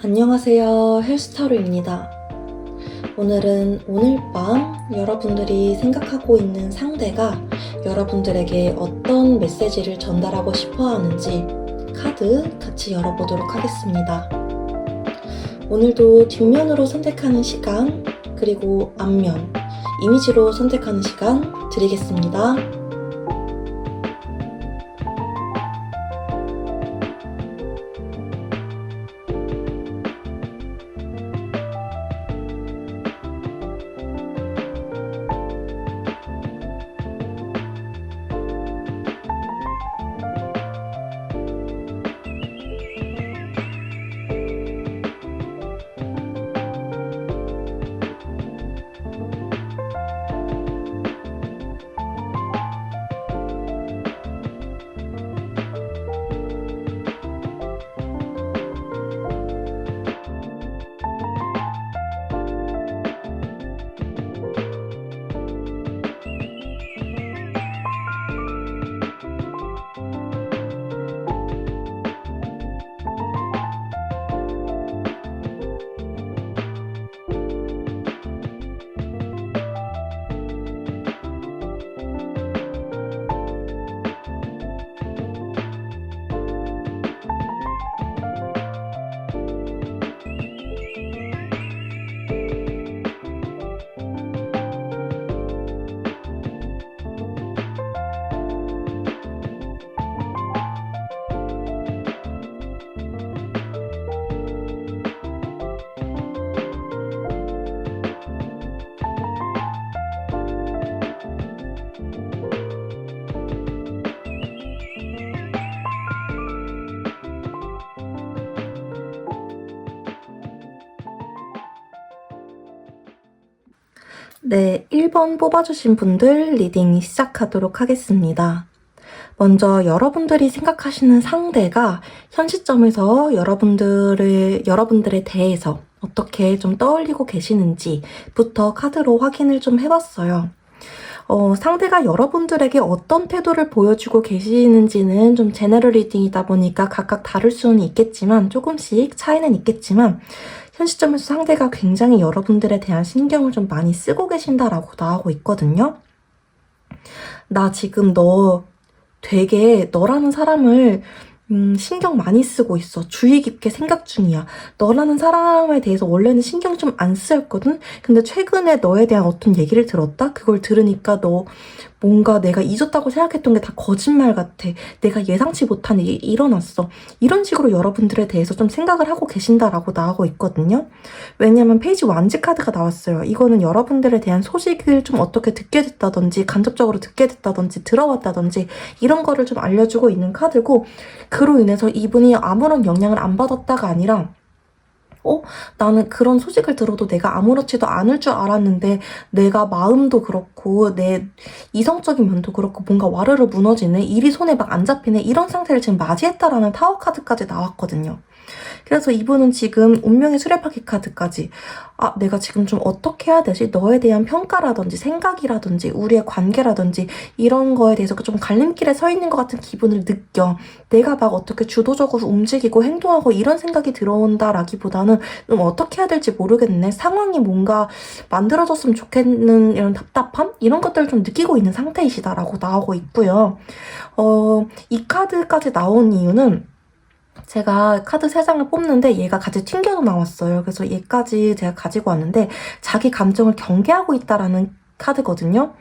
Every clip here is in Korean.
안녕하세요. 헬스타로입니다. 오늘은 오늘 밤 여러분들이 생각하고 있는 상대가 여러분들에게 어떤 메시지를 전달하고 싶어 하는지 카드 같이 열어보도록 하겠습니다. 오늘도 뒷면으로 선택하는 시간, 그리고 앞면, 이미지로 선택하는 시간 드리겠습니다. 네, 1번 뽑아주신 분들 리딩 시작하도록 하겠습니다. 먼저 여러분들이 생각하시는 상대가 현 시점에서 여러분들에 대해서 어떻게 좀 떠올리고 계시는지부터 카드로 확인을 좀 해봤어요. 상대가 여러분들에게 어떤 태도를 보여주고 계시는지는 좀 제너럴 리딩이다 보니까 각각 다를 수는 있겠지만, 조금씩 차이는 있겠지만, 현 시점에서 상대가 굉장히 여러분들에 대한 신경을 좀 많이 쓰고 계신다라고 나오고 있거든요. 나 지금 되게 너라는 사람을 신경 많이 쓰고 있어. 주의 깊게 생각 중이야. 너라는 사람에 대해서 원래는 신경 좀 안 쓰였거든? 근데 최근에 너에 대한 어떤 얘기를 들었다? 그걸 들으니까 너 뭔가 내가 잊었다고 생각했던 게 다 거짓말 같아. 내가 예상치 못한 일이 일어났어. 이런 식으로 여러분들에 대해서 좀 생각을 하고 계신다라고 나오고 있거든요. 왜냐면 페이지 완지 카드가 나왔어요. 이거는 여러분들에 대한 소식을 좀 어떻게 듣게 됐다든지, 간접적으로 듣게 됐다든지, 들어왔다든지 이런 거를 좀 알려주고 있는 카드고, 그로 인해서 이분이 아무런 영향을 안 받았다가 아니라 나는 그런 소식을 들어도 내가 아무렇지도 않을 줄 알았는데 내가 마음도 그렇고 내 이성적인 면도 그렇고 뭔가 와르르 무너지네, 일이 손에 막 안 잡히네, 이런 상태를 지금 맞이했다라는 타워 카드까지 나왔거든요. 그래서 이분은 지금 운명의 수레바퀴 카드까지, 내가 지금 좀 어떻게 해야 되지? 너에 대한 평가라든지 생각이라든지 우리의 관계라든지 이런 거에 대해서 좀 갈림길에 서 있는 것 같은 기분을 느껴. 내가 막 어떻게 주도적으로 움직이고 행동하고 이런 생각이 들어온다라기보다는 좀 어떻게 해야 될지 모르겠네. 상황이 뭔가 만들어졌으면 좋겠는 이런 답답함? 이런 것들을 좀 느끼고 있는 상태이시다라고 나오고 있고요. 이 카드까지 나온 이유는, 제가 카드 3장을 뽑는데 얘가 같이 튕겨서 나왔어요. 그래서 얘까지 제가 가지고 왔는데, 자기 감정을 경계하고 있다라는 카드거든요.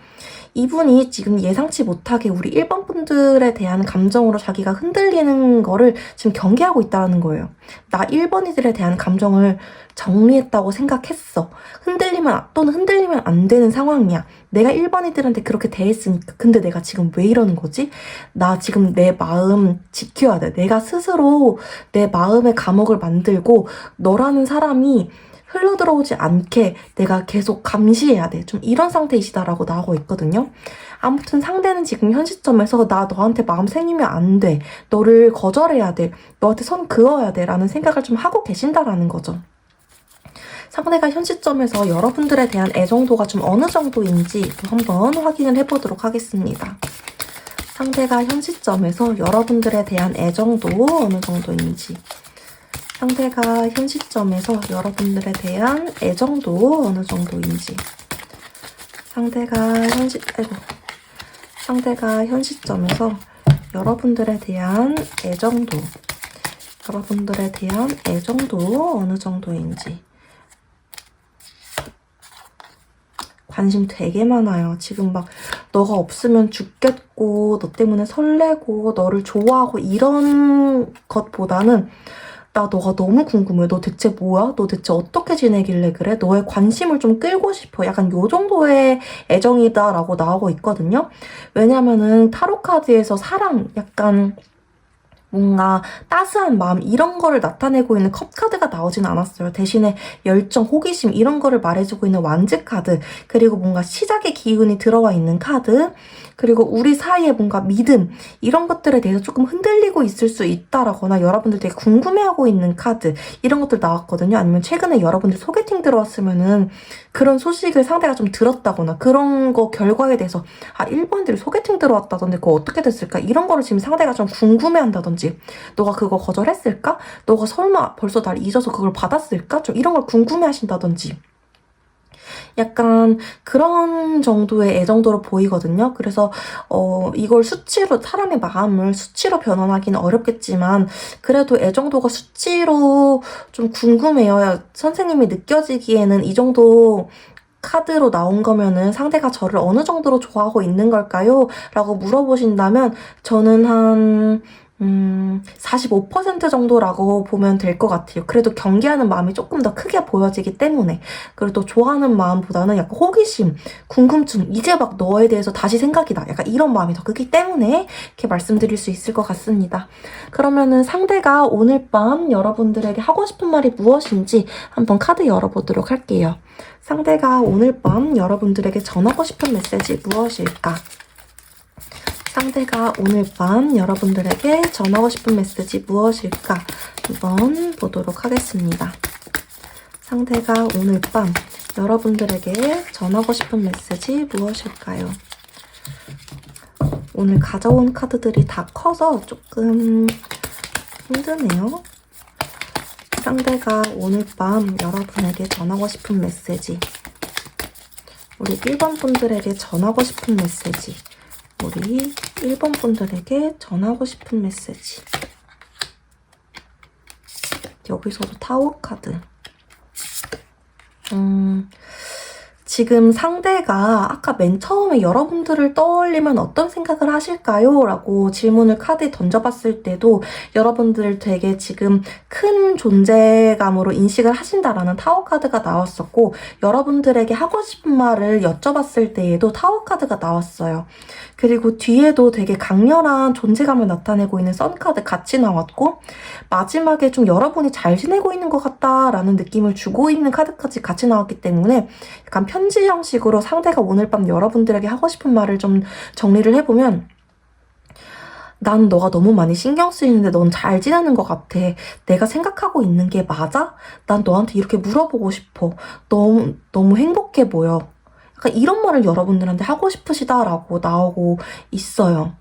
이분이 지금 예상치 못하게 우리 1번 분들에 대한 감정으로 자기가 흔들리는 거를 지금 경계하고 있다는 거예요. 나 1번이들에 대한 감정을 정리했다고 생각했어. 흔들리면 안 되는 상황이야. 내가 1번이들한테 그렇게 대했으니까. 근데 내가 지금 왜 이러는 거지? 나 지금 내 마음 지켜야 돼. 내가 스스로 내 마음의 감옥을 만들고 너라는 사람이 흘러들어오지 않게 내가 계속 감시해야 돼. 좀 이런 상태이시다라고 나오고 있거든요. 아무튼 상대는 지금 현 시점에서 나 너한테 마음 생기면 안 돼. 너를 거절해야 돼. 너한테 선 그어야 돼. 라는 생각을 좀 하고 계신다라는 거죠. 상대가 현 시점에서 여러분들에 대한 애정도가 좀 어느 정도인지 한번 확인을 해보도록 하겠습니다. 상대가 현 시점에서 여러분들에 대한 애정도 어느 정도인지 상대가 현 시점에서 여러분들에 대한 애정도 어느 정도인지, 상대가 현 시점에서 여러분들에 대한 애정도 어느 정도인지. 관심 되게 많아요. 지금 막 너가 없으면 죽겠고 너 때문에 설레고 너를 좋아하고 이런 것보다는 나 너가 너무 궁금해. 너 대체 뭐야? 너 대체 어떻게 지내길래 그래? 너의 관심을 좀 끌고 싶어. 약간 요 정도의 애정이다라고 나오고 있거든요. 왜냐면은 타로 카드에서 사랑, 약간 뭔가 따스한 마음 이런 거를 나타내고 있는 컵 카드가 나오진 않았어요. 대신에 열정, 호기심 이런 거를 말해주고 있는 완즈 카드, 그리고 뭔가 시작의 기운이 들어와 있는 카드, 그리고 우리 사이에 뭔가 믿음 이런 것들에 대해서 조금 흔들리고 있을 수 있다라거나 여러분들 되게 궁금해하고 있는 카드 이런 것들 나왔거든요. 아니면 최근에 여러분들 소개팅 들어왔으면은 그런 소식을 상대가 좀 들었다거나 그런 거 결과에 대해서 아 일본인들이 소개팅 들어왔다던데 그거 어떻게 됐을까? 이런 거를 지금 상대가 좀 궁금해한다든지 너가 그거 거절했을까? 너가 설마 벌써 날 잊어서 그걸 받았을까? 좀 이런 걸 궁금해하신다든지 약간 그런 정도의 애정도로 보이거든요. 그래서 이걸 수치로, 사람의 마음을 수치로 변환하기는 어렵겠지만 그래도 애정도가 수치로 좀 궁금해요. 선생님이 느껴지기에는 이 정도 카드로 나온 거면은 상대가 저를 어느 정도로 좋아하고 있는 걸까요? 라고 물어보신다면 저는 한 45% 정도라고 보면 될 것 같아요. 그래도 경계하는 마음이 조금 더 크게 보여지기 때문에. 그리고 또 좋아하는 마음보다는 약간 호기심, 궁금증, 이제 막 너에 대해서 다시 생각이 나. 약간 이런 마음이 더 크기 때문에 이렇게 말씀드릴 수 있을 것 같습니다. 그러면은 상대가 오늘 밤 여러분들에게 하고 싶은 말이 무엇인지 한번 카드 열어보도록 할게요. 상대가 오늘 밤 여러분들에게 전하고 싶은 메시지 무엇일까? 상대가 오늘 밤 여러분들에게 전하고 싶은 메시지 무엇일까? 한번 보도록 하겠습니다. 상대가 오늘 밤 여러분들에게 전하고 싶은 메시지 무엇일까요? 오늘 가져온 카드들이 다 커서 조금 힘드네요. 상대가 오늘 밤 여러분에게 전하고 싶은 메시지, 우리 1번 분들에게 전하고 싶은 메시지, 우리 1번 분들에게 전하고 싶은 메시지. 여기서도 타워 카드. 지금 상대가 아까 맨 처음에 여러분들을 떠올리면 어떤 생각을 하실까요? 라고 질문을 카드에 던져봤을 때도 여러분들 되게 지금 큰 존재감으로 인식을 하신다라는 타워 카드가 나왔었고, 여러분들에게 하고 싶은 말을 여쭤봤을 때에도 타워 카드가 나왔어요. 그리고 뒤에도 되게 강렬한 존재감을 나타내고 있는 선 카드 같이 나왔고, 마지막에 좀 여러분이 잘 지내고 있는 것 같다라는 느낌을 주고 있는 카드까지 같이 나왔기 때문에 약간 편지 형식으로 상대가 오늘 밤 여러분들에게 하고 싶은 말을 좀 정리를 해보면, 난 너가 너무 많이 신경 쓰이는데 넌 잘 지내는 것 같아. 내가 생각하고 있는 게 맞아? 난 너한테 이렇게 물어보고 싶어. 너무 행복해 보여. 약간 이런 말을 여러분들한테 하고 싶으시다라고 나오고 있어요.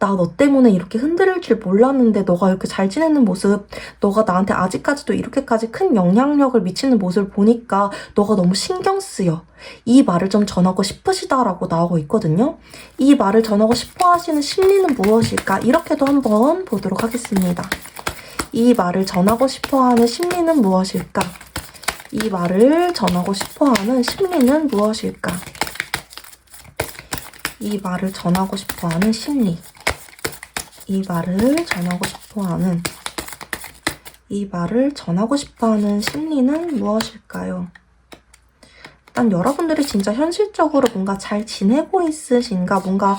나 너 때문에 이렇게 흔들릴 줄 몰랐는데 너가 이렇게 잘 지내는 모습, 너가 나한테 아직까지도 이렇게까지 큰 영향력을 미치는 모습을 보니까 너가 너무 신경 쓰여. 이 말을 좀 전하고 싶으시다라고 나오고 있거든요. 이 말을 전하고 싶어 하시는 심리는 무엇일까? 이렇게도 한번 보도록 하겠습니다. 이 말을 전하고 싶어 하는 심리는 무엇일까? 이 말을 전하고 싶어 하는 심리는 무엇일까? 이 말을 전하고 싶어 하는 심리. 이 말을 전하고 싶어 하는 심리는 무엇일까요? 일단 여러분들이 진짜 현실적으로 뭔가 잘 지내고 있으신가, 뭔가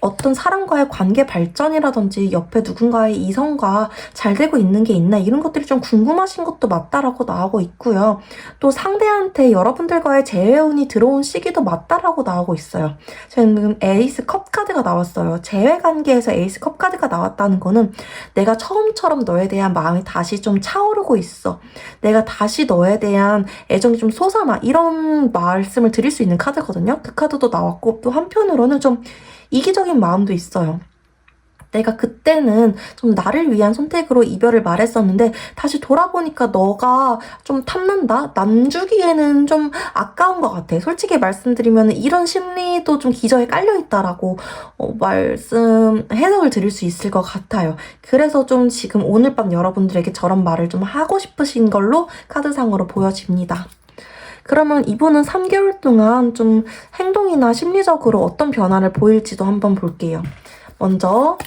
어떤 사람과의 관계 발전이라든지 옆에 누군가의 이성과 잘 되고 있는 게 있나 이런 것들이 좀 궁금하신 것도 맞다라고 나오고 있고요. 또 상대한테 여러분들과의 재회운이 들어온 시기도 맞다라고 나오고 있어요. 지금 에이스 컵 카드가 나왔어요. 재회 관계에서 에이스 컵 카드가 나왔다는 거는 내가 처음처럼 너에 대한 마음이 다시 좀 차오르고 있어. 내가 다시 너에 대한 애정이 좀 솟아나. 이런 말씀을 드릴 수 있는 카드거든요. 그 카드도 나왔고 또 한편으로는 좀 이기적인 마음도 있어요. 내가 그때는 좀 나를 위한 선택으로 이별을 말했었는데 다시 돌아보니까 너가 좀 탐난다? 남 주기에는 좀 아까운 것 같아. 솔직히 말씀드리면 이런 심리도 좀 기저에 깔려있다라고 해석을 드릴 수 있을 것 같아요. 그래서 좀 지금 오늘 밤 여러분들에게 저런 말을 좀 하고 싶으신 걸로 카드상으로 보여집니다. 그러면 이분은 3개월 동안 좀 행동이나 심리적으로 어떤 변화를 보일지도 한번 볼게요. 먼저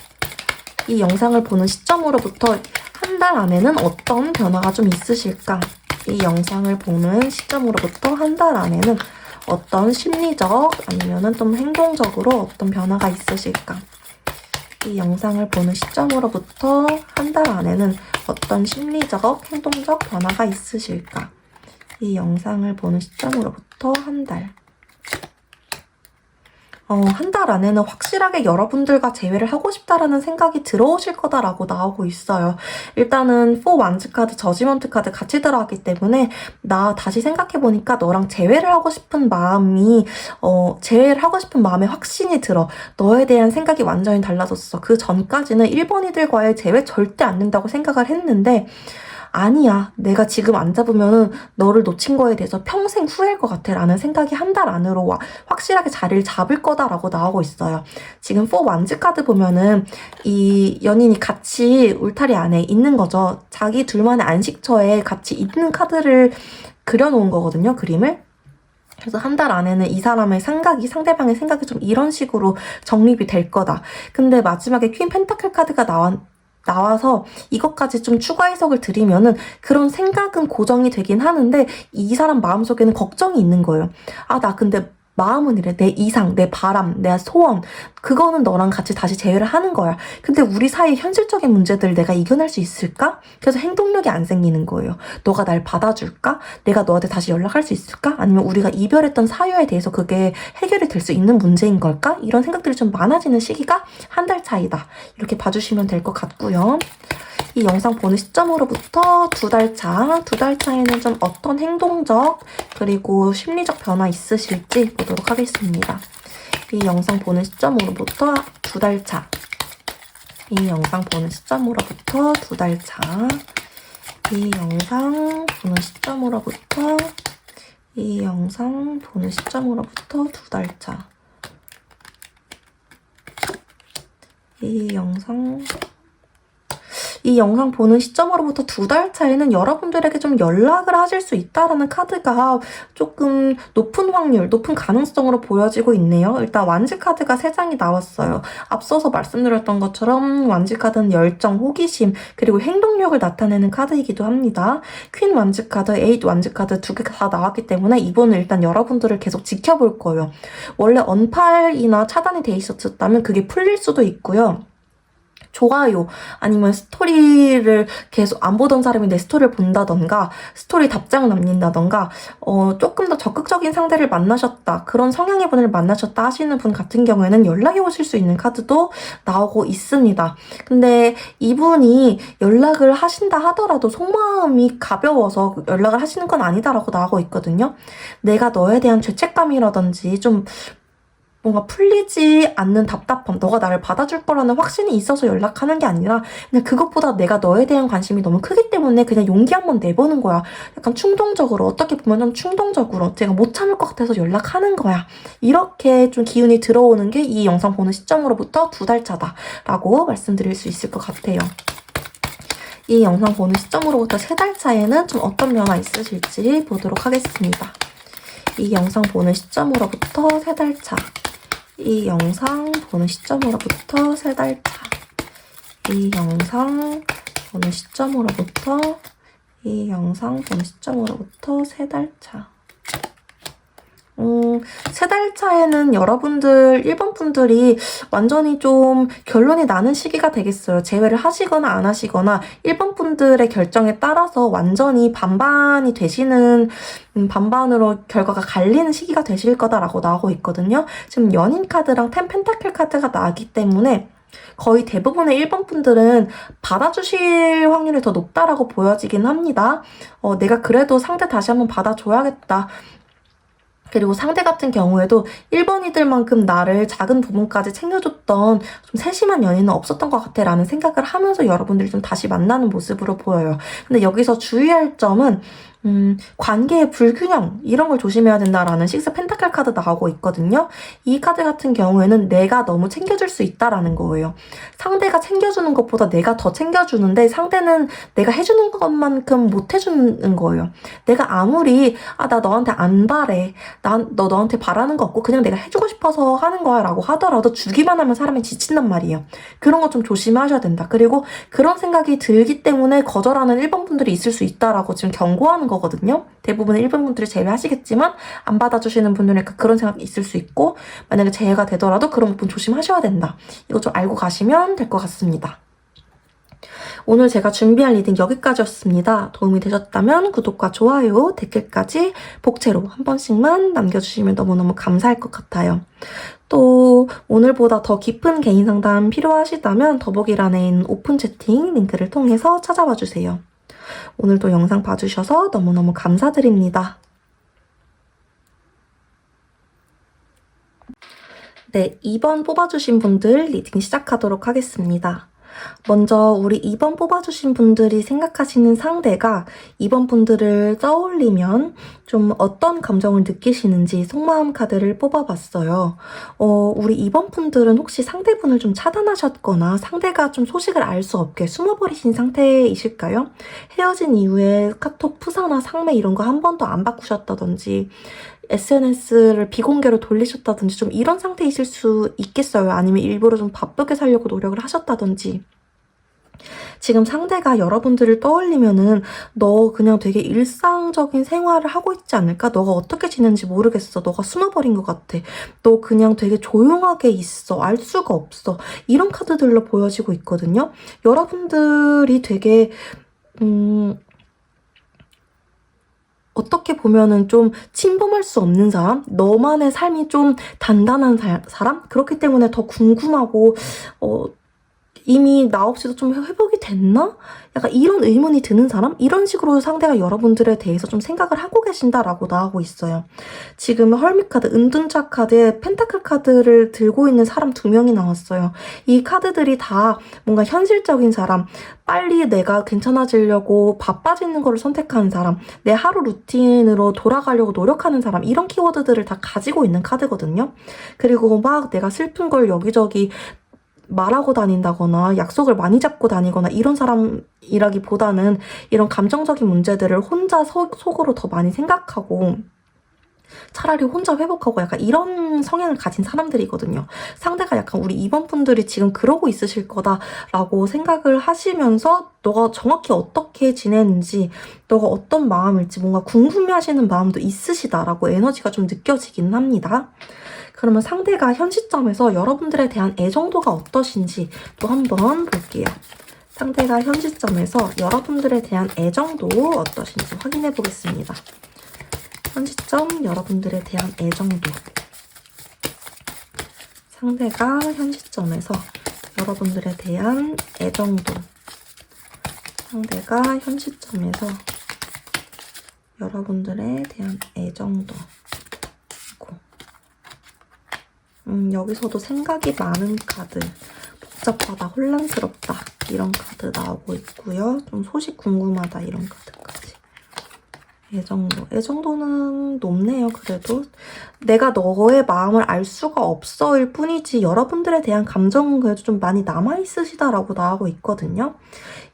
이 영상을 보는 시점으로부터 한 달 안에는 어떤 변화가 좀 있으실까? 이 영상을 보는 시점으로부터 한 달 안에는 어떤 심리적 아니면은 좀 행동적으로 어떤 변화가 있으실까? 이 영상을 보는 시점으로부터 한 달 안에는 어떤 심리적, 행동적 변화가 있으실까? 이 영상을 보는 시점으로부터 한 달. 한 달 안에는 확실하게 여러분들과 재회를 하고 싶다라는 생각이 들어오실 거다라고 나오고 있어요. 일단은 4 완즈 카드, 저지먼트 카드 같이 들어가기 때문에 나 다시 생각해보니까 너랑 재회를 하고 싶은 마음이 재회를 하고 싶은 마음에 확신이 들어. 너에 대한 생각이 완전히 달라졌어. 그 전까지는 1번이들과의 재회 절대 안 된다고 생각을 했는데 아니야. 내가 지금 안 잡으면 너를 놓친 거에 대해서 평생 후회할 것 같아 라는 생각이 한 달 안으로 확실하게 자리를 잡을 거다라고 나오고 있어요. 지금 4 완즈 카드 보면은 이 연인이 같이 울타리 안에 있는 거죠. 자기 둘만의 안식처에 같이 있는 카드를 그려놓은 거거든요. 그림을. 그래서 한 달 안에는 이 사람의 생각이, 상대방의 생각이 좀 이런 식으로 정립이 될 거다. 근데 마지막에 퀸 펜타클 카드가 나와서 이것까지 좀 추가 해석을 드리면은 그런 생각은 고정이 되긴 하는데 이 사람 마음속에는 걱정이 있는 거예요. 아, 나 근데 마음은 이래. 내 이상, 내 바람, 내 소원 그거는 너랑 같이 다시 재회를 하는 거야. 근데 우리 사이 현실적인 문제들을 내가 이겨낼 수 있을까? 그래서 행동력이 안 생기는 거예요. 너가 날 받아줄까? 내가 너한테 다시 연락할 수 있을까? 아니면 우리가 이별했던 사유에 대해서 그게 해결이 될 수 있는 문제인 걸까? 이런 생각들이 좀 많아지는 시기가 한 달 차이다. 이렇게 봐주시면 될 것 같고요. 이 영상 보는 시점으로부터 2달 차, 2달 차에는 좀 어떤 행동적 그리고 심리적 변화 있으실지 보도록 하겠습니다. 이 영상 보는 시점으로부터 2달 차, 이 영상 보는 시점으로부터 2달 차, 이 영상 보는 시점으로부터 이 영상 보는 시점으로부터 2달 차, 이 영상 보는 시점으로부터 2달 차에는 여러분들에게 좀 연락을 하실 수 있다라는 카드가 조금 높은 확률, 높은 가능성으로 보여지고 있네요. 일단 완즈 카드가 3장이 나왔어요. 앞서서 말씀드렸던 것처럼 완즈 카드는 열정, 호기심, 그리고 행동력을 나타내는 카드이기도 합니다. 퀸 완즈 카드, 에잇 완즈 카드 2개 다 나왔기 때문에 이번은 일단 여러분들을 계속 지켜볼 거예요. 원래 언팔이나 차단이 돼 있었다면 그게 풀릴 수도 있고요. 좋아요 아니면 스토리를 계속 안 보던 사람이 내 스토리를 본다던가 스토리 답장을 남긴다던가 조금 더 적극적인 상대를 만나셨다 그런 성향의 분을 만나셨다 하시는 분 같은 경우에는 연락이 오실 수 있는 카드도 나오고 있습니다. 근데 이분이 연락을 하신다 하더라도 속마음이 가벼워서 연락을 하시는 건 아니다라고 나오고 있거든요. 내가 너에 대한 죄책감이라든지 좀 뭔가 풀리지 않는 답답함, 너가 나를 받아줄 거라는 확신이 있어서 연락하는 게 아니라 그냥 그것보다 내가 너에 대한 관심이 너무 크기 때문에 그냥 용기 한번 내보는 거야. 약간 충동적으로, 어떻게 보면 좀 충동적으로 제가 못 참을 것 같아서 연락하는 거야. 이렇게 좀 기운이 들어오는 게 이 영상 보는 시점으로부터 2달 차다 라고 말씀드릴 수 있을 것 같아요. 이 영상 보는 시점으로부터 3달 차에는 좀 어떤 변화 있으실지 보도록 하겠습니다. 이 영상 보는 시점으로부터 3달 차, 이 영상 보는 시점으로부터 3달 차, 이 영상 보는 시점으로부터 이 영상 보는 시점으로부터 3달 차. 3달 차에는 여러분들 1번 분들이 완전히 좀 결론이 나는 시기가 되겠어요. 재회를 하시거나 안 하시거나 1번 분들의 결정에 따라서 완전히 반반이 되시는 반반으로 결과가 갈리는 시기가 되실 거다라고 나오고 있거든요. 지금 연인 카드랑 10 펜타클 카드가 나왔기 때문에 거의 대부분의 1번 분들은 받아주실 확률이 더 높다라고 보여지긴 합니다. 내가 그래도 상대 다시 한번 받아줘야겠다. 그리고 상대 같은 경우에도 1번이들만큼 나를 작은 부분까지 챙겨줬던 좀 세심한 연인은 없었던 것 같아 라는 생각을 하면서 여러분들이 좀 다시 만나는 모습으로 보여요. 근데 여기서 주의할 점은 관계의 불균형 이런 걸 조심해야 된다라는 식스 펜타클 카드 나오고 있거든요. 이 카드 같은 경우에는 내가 너무 챙겨줄 수 있다라는 거예요. 상대가 챙겨주는 것보다 내가 더 챙겨주는데 상대는 내가 해주는 것만큼 못 해주는 거예요. 내가 아무리 나 너한테 안 바래, 너 너한테 바라는 거 없고 그냥 내가 해주고 싶어서 하는 거야 라고 하더라도 주기만 하면 사람이 지친단 말이에요. 그런 거 좀 조심하셔야 된다. 그리고 그런 생각이 들기 때문에 거절하는 1번 분들이 있을 수 있다라고 지금 경고하는 거거든요. 대부분의 1번 분들이 제외하시겠지만 안 받아주시는 분들은 그런 생각이 있을 수 있고 만약에 재해가 되더라도 그런 부분 조심하셔야 된다. 이거 좀 알고 가시면 될 것 같습니다. 오늘 제가 준비한 리딩 여기까지였습니다. 도움이 되셨다면 구독과 좋아요, 댓글까지 복채로 한 번씩만 남겨주시면 너무너무 감사할 것 같아요. 또 오늘보다 더 깊은 개인 상담 필요하시다면 더보기란에 있는 오픈 채팅 링크를 통해서 찾아와 주세요. 오늘도 영상 봐주셔서 너무너무 감사드립니다. 네, 2번 뽑아주신 분들 리딩 시작하도록 하겠습니다. 먼저 우리 2번 뽑아주신 분들이 생각하시는 상대가 2번 분들을 떠올리면 좀 어떤 감정을 느끼시는지 속마음 카드를 뽑아봤어요. 우리 2번 분들은 혹시 상대분을 좀 차단하셨거나 상대가 좀 소식을 알 수 없게 숨어버리신 상태이실까요? 헤어진 이후에 카톡 푸사나 상매 이런 거 한 번도 안 바꾸셨다든지 SNS를 비공개로 돌리셨다든지 좀 이런 상태이실 수 있겠어요. 아니면 일부러 좀 바쁘게 살려고 노력을 하셨다든지. 지금 상대가 여러분들을 떠올리면은 너 그냥 되게 일상적인 생활을 하고 있지 않을까? 너가 어떻게 지내는지 모르겠어. 너가 숨어버린 것 같아. 너 그냥 되게 조용하게 있어. 알 수가 없어. 이런 카드들로 보여지고 있거든요. 여러분들이 되게 어떻게 보면은 좀 침범할 수 없는 사람? 너만의 삶이 좀 단단한 사람? 그렇기 때문에 더 궁금하고 이미 나 없이도 좀 회복이 됐나? 약간 이런 의문이 드는 사람? 이런 식으로 상대가 여러분들에 대해서 좀 생각을 하고 계신다라고 나오고 있어요. 지금 헐밋 카드, 은둔자 카드에 펜타클 카드를 들고 있는 사람 2명이 나왔어요. 이 카드들이 다 뭔가 현실적인 사람, 빨리 내가 괜찮아지려고 바빠지는 거를 선택하는 사람, 내 하루 루틴으로 돌아가려고 노력하는 사람, 이런 키워드들을 다 가지고 있는 카드거든요. 그리고 막 내가 슬픈 걸 여기저기 말하고 다닌다거나 약속을 많이 잡고 다니거나 이런 사람이라기보다는 이런 감정적인 문제들을 혼자 속으로 더 많이 생각하고 차라리 혼자 회복하고 약간 이런 성향을 가진 사람들이거든요. 상대가 약간 우리 2번 분들이 지금 그러고 있으실 거다라고 생각을 하시면서 너가 정확히 어떻게 지내는지, 너가 어떤 마음일지 뭔가 궁금해하시는 마음도 있으시다라고 에너지가 좀 느껴지긴 합니다. 그러면 상대가 현 시점에서 여러분들에 대한 애정도가 어떠신지 또 한번 볼게요. 상대가 현 시점에서 여러분들에 대한 애정도 어떠신지 확인해 보겠습니다. 현 시점 여러분들에 대한 애정도. 상대가 현 시점에서 여러분들에 대한 애정도. 상대가 현 시점에서 여러분들에 대한 애정도. 여기서도 생각이 많은 카드, 복잡하다, 혼란스럽다 이런 카드 나오고 있고요. 좀 소식 궁금하다 이런 카드까지. 애정도는 높네요. 그래도 내가 너의 마음을 알 수가 없어일 뿐이지 여러분들에 대한 감정은 그래도 좀 많이 남아있으시다라고 나오고 있거든요.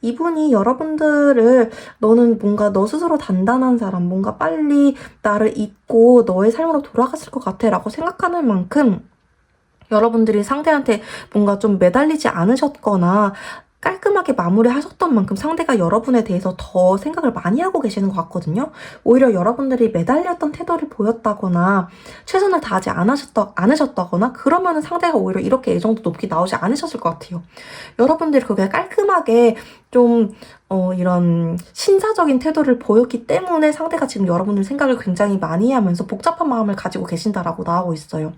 이분이 여러분들을 너는 뭔가 너 스스로 단단한 사람, 뭔가 빨리 나를 잊고 너의 삶으로 돌아갔을 것 같아 라고 생각하는 만큼 여러분들이 상대한테 뭔가 좀 매달리지 않으셨거나 깔끔하게 마무리하셨던 만큼 상대가 여러분에 대해서 더 생각을 많이 하고 계시는 것 같거든요. 오히려 여러분들이 매달렸던 태도를 보였다거나 최선을 다하지 않으셨다거나 그러면 상대가 오히려 이렇게 애정도 높게 나오지 않으셨을 것 같아요. 여러분들이 그게 깔끔하게 좀 이런 신사적인 태도를 보였기 때문에 상대가 지금 여러분들 생각을 굉장히 많이 하면서 복잡한 마음을 가지고 계신다라고 나오고 있어요.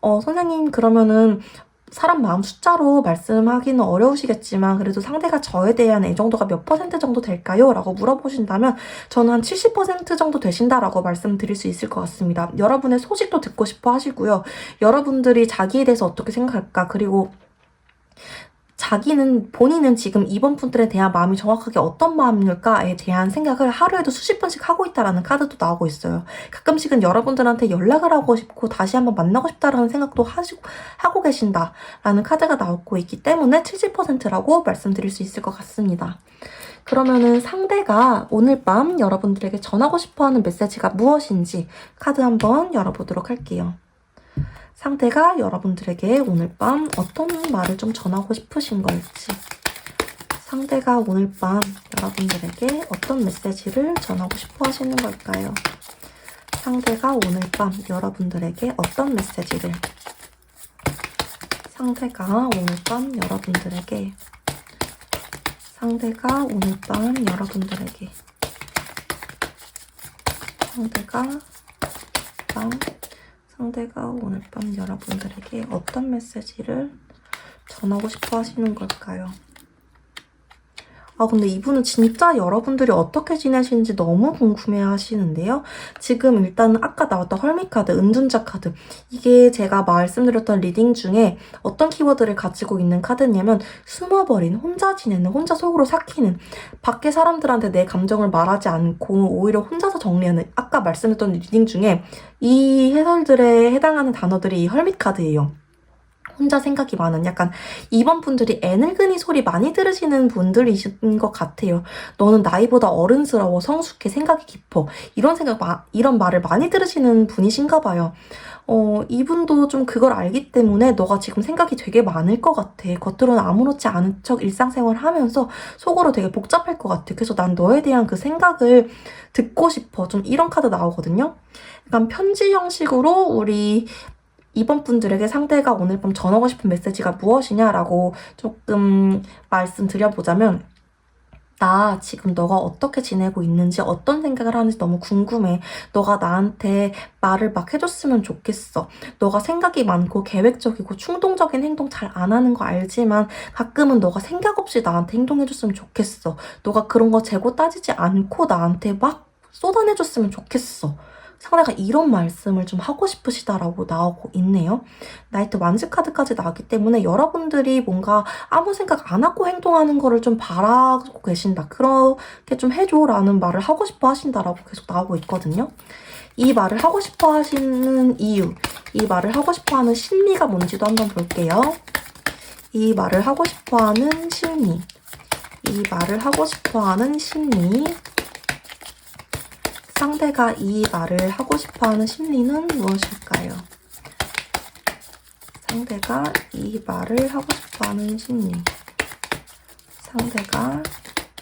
선생님 그러면은 사람 마음 숫자로 말씀하기는 어려우시겠지만 그래도 상대가 저에 대한 애정도가 몇 퍼센트 정도 될까요? 라고 물어보신다면 저는 한 70% 정도 되신다라고 말씀드릴 수 있을 것 같습니다. 여러분의 소식도 듣고 싶어 하시고요. 여러분들이 자기에 대해서 어떻게 생각할까? 그리고 본인은 지금 이번 분들에 대한 마음이 정확하게 어떤 마음일까에 대한 생각을 하루에도 수십 번씩 하고 있다라는 카드도 나오고 있어요. 가끔씩은 여러분들한테 연락을 하고 싶고 다시 한번 만나고 싶다라는 생각도 하고 계신다라는 카드가 나오고 있기 때문에 70%라고 말씀드릴 수 있을 것 같습니다. 그러면은 상대가 오늘 밤 여러분들에게 전하고 싶어하는 메시지가 무엇인지 카드 한번 열어보도록 할게요. 상대가 여러분들에게 오늘 밤 어떤 말을 좀 전하고 싶으신 걸지, 상대가 오늘 밤 여러분들에게 어떤 메시지를 전하고 싶어 하시는 걸까요? 상대가 오늘 밤 여러분들에게 어떤 메시지를, 상대가 오늘 밤 여러분들에게, 상대가 오늘 밤 여러분들에게, 상대가 오늘 밤 여러분들에게 어떤 메시지를 전하고 싶어 하시는 걸까요? 근데 이분은 진짜 여러분들이 어떻게 지내시는지 너무 궁금해 하시는데요. 지금 일단 아까 나왔던 헐밋 카드, 은둔자 카드, 이게 제가 말씀드렸던 리딩 중에 어떤 키워드를 가지고 있는 카드냐면 숨어버린, 혼자 지내는, 혼자 속으로 삭히는, 밖에 사람들한테 내 감정을 말하지 않고 오히려 혼자서 정리하는, 아까 말씀드렸던 리딩 중에 이 해설들에 해당하는 단어들이 이 헐밋 카드예요. 혼자 생각이 많은, 약간 이번 분들이 애늙은이 소리 많이 들으시는 분들이신 것 같아요. 너는 나이보다 어른스러워, 성숙해, 생각이 깊어, 이런 말을 많이 들으시는 분이신가 봐요. 이분도 좀 그걸 알기 때문에 너가 지금 생각이 되게 많을 것 같아. 겉으로는 아무렇지 않은 척 일상생활 하면서 속으로 되게 복잡할 것 같아. 그래서 난 너에 대한 그 생각을 듣고 싶어. 좀 이런 카드 나오거든요. 약간 편지 형식으로 우리 이번 분들에게 상대가 오늘 밤 전하고 싶은 메시지가 무엇이냐라고 조금 말씀드려보자면, 나 지금 너가 어떻게 지내고 있는지, 어떤 생각을 하는지 너무 궁금해. 너가 나한테 말을 막 해줬으면 좋겠어. 너가 생각이 많고 계획적이고 충동적인 행동 잘 안 하는 거 알지만 가끔은 너가 생각 없이 나한테 행동해줬으면 좋겠어. 너가 그런 거 재고 따지지 않고 나한테 막 쏟아내줬으면 좋겠어. 상대가 이런 말씀을 좀 하고 싶으시다라고 나오고 있네요. 나이트 완즈 카드까지 나왔기 때문에 여러분들이 뭔가 아무 생각 안 하고 행동하는 거를 좀 바라고 계신다. 그렇게 좀 해줘라는 말을 하고 싶어 하신다라고 계속 나오고 있거든요. 이 말을 하고 싶어 하시는 이유, 이 말을 하고 싶어 하는 심리가 뭔지도 한번 볼게요. 이 말을 하고 싶어 하는 심리, 이 말을 하고 싶어 하는 심리, 상대가 이 말을 하고 싶어하는 심리는 무엇일까요? 상대가 이 말을 하고 싶어하는 심리, 상대가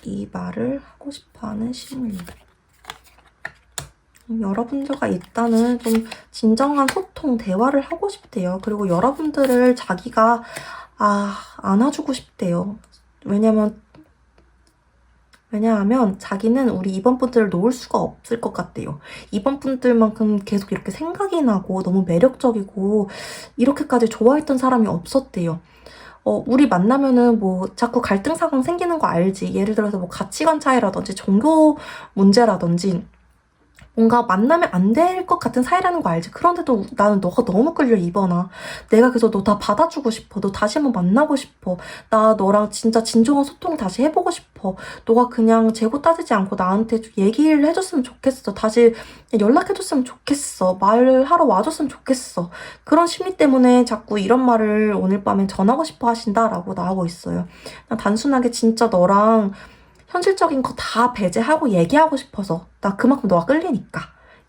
이 말을 하고 싶어하는 심리. 여러분들과 일단은 좀 진정한 소통, 대화를 하고 싶대요. 그리고 여러분들을 자기가 안아주고 싶대요. 왜냐하면 자기는 우리 이번 분들을 놓을 수가 없을 것 같대요. 이번 분들만큼 계속 이렇게 생각이 나고 너무 매력적이고 이렇게까지 좋아했던 사람이 없었대요. 우리 만나면은 뭐 자꾸 갈등 상황 생기는 거 알지? 예를 들어서 뭐 가치관 차이라든지 종교 문제라든지 뭔가 만나면 안 될 것 같은 사이라는 거 알지? 그런데도 나는 너가 너무 끌려, 이번아. 내가 그래서 너 다 받아주고 싶어. 너 다시 한번 만나고 싶어. 나 너랑 진짜 진정한 소통 다시 해보고 싶어. 너가 그냥 재고 따지지 않고 나한테 얘기를 해줬으면 좋겠어. 다시 연락해줬으면 좋겠어. 말하러 와줬으면 좋겠어. 그런 심리 때문에 자꾸 이런 말을 오늘 밤에 전하고 싶어 하신다라고 나오고 있어요. 난 단순하게 진짜 너랑 현실적인 거 다 배제하고 얘기하고 싶어서, 나 그만큼 너가 끌리니까,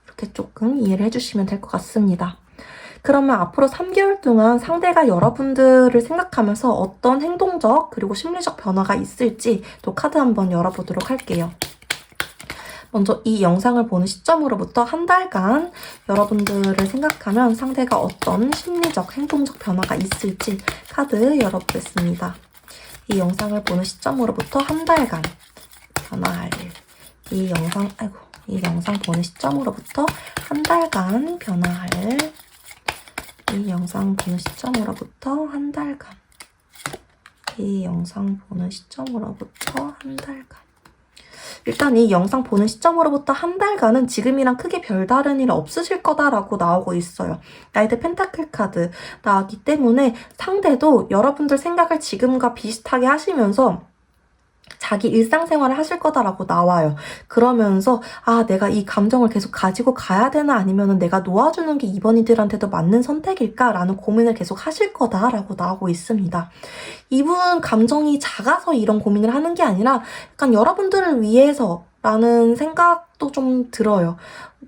이렇게 조금 이해를 해주시면 될 것 같습니다. 그러면 앞으로 3개월 동안 상대가 여러분들을 생각하면서 어떤 행동적 그리고 심리적 변화가 있을지 또 카드 한번 열어보도록 할게요. 먼저 이 영상을 보는 시점으로부터 한 달간 여러분들을 생각하면 상대가 어떤 심리적, 행동적 변화가 있을지 카드 열어보겠습니다. 이 영상을 보는 시점으로부터 한 달간 변화할, 이 영상 보는 시점으로부터 한 달간 변화할 이 영상 보는 시점으로부터 한 달간. 이 영상 보는 시점으로부터 한 달간. 일단 이 영상 보는 시점으로부터 한 달간은 지금이랑 크게 별다른 일 없으실 거다라고 나오고 있어요. 나이트 펜타클 카드 나왔기 때문에 상대도 여러분들 생각을 지금과 비슷하게 하시면서 자기 일상생활을 하실 거다라고 나와요. 그러면서 내가 이 감정을 계속 가지고 가야 되나 아니면 내가 놓아주는 게 이번 이들한테도 맞는 선택일까라는 고민을 계속 하실 거다라고 나오고 있습니다. 이분 감정이 작아서 이런 고민을 하는 게 아니라 약간 여러분들을 위해서라는 생각도 좀 들어요.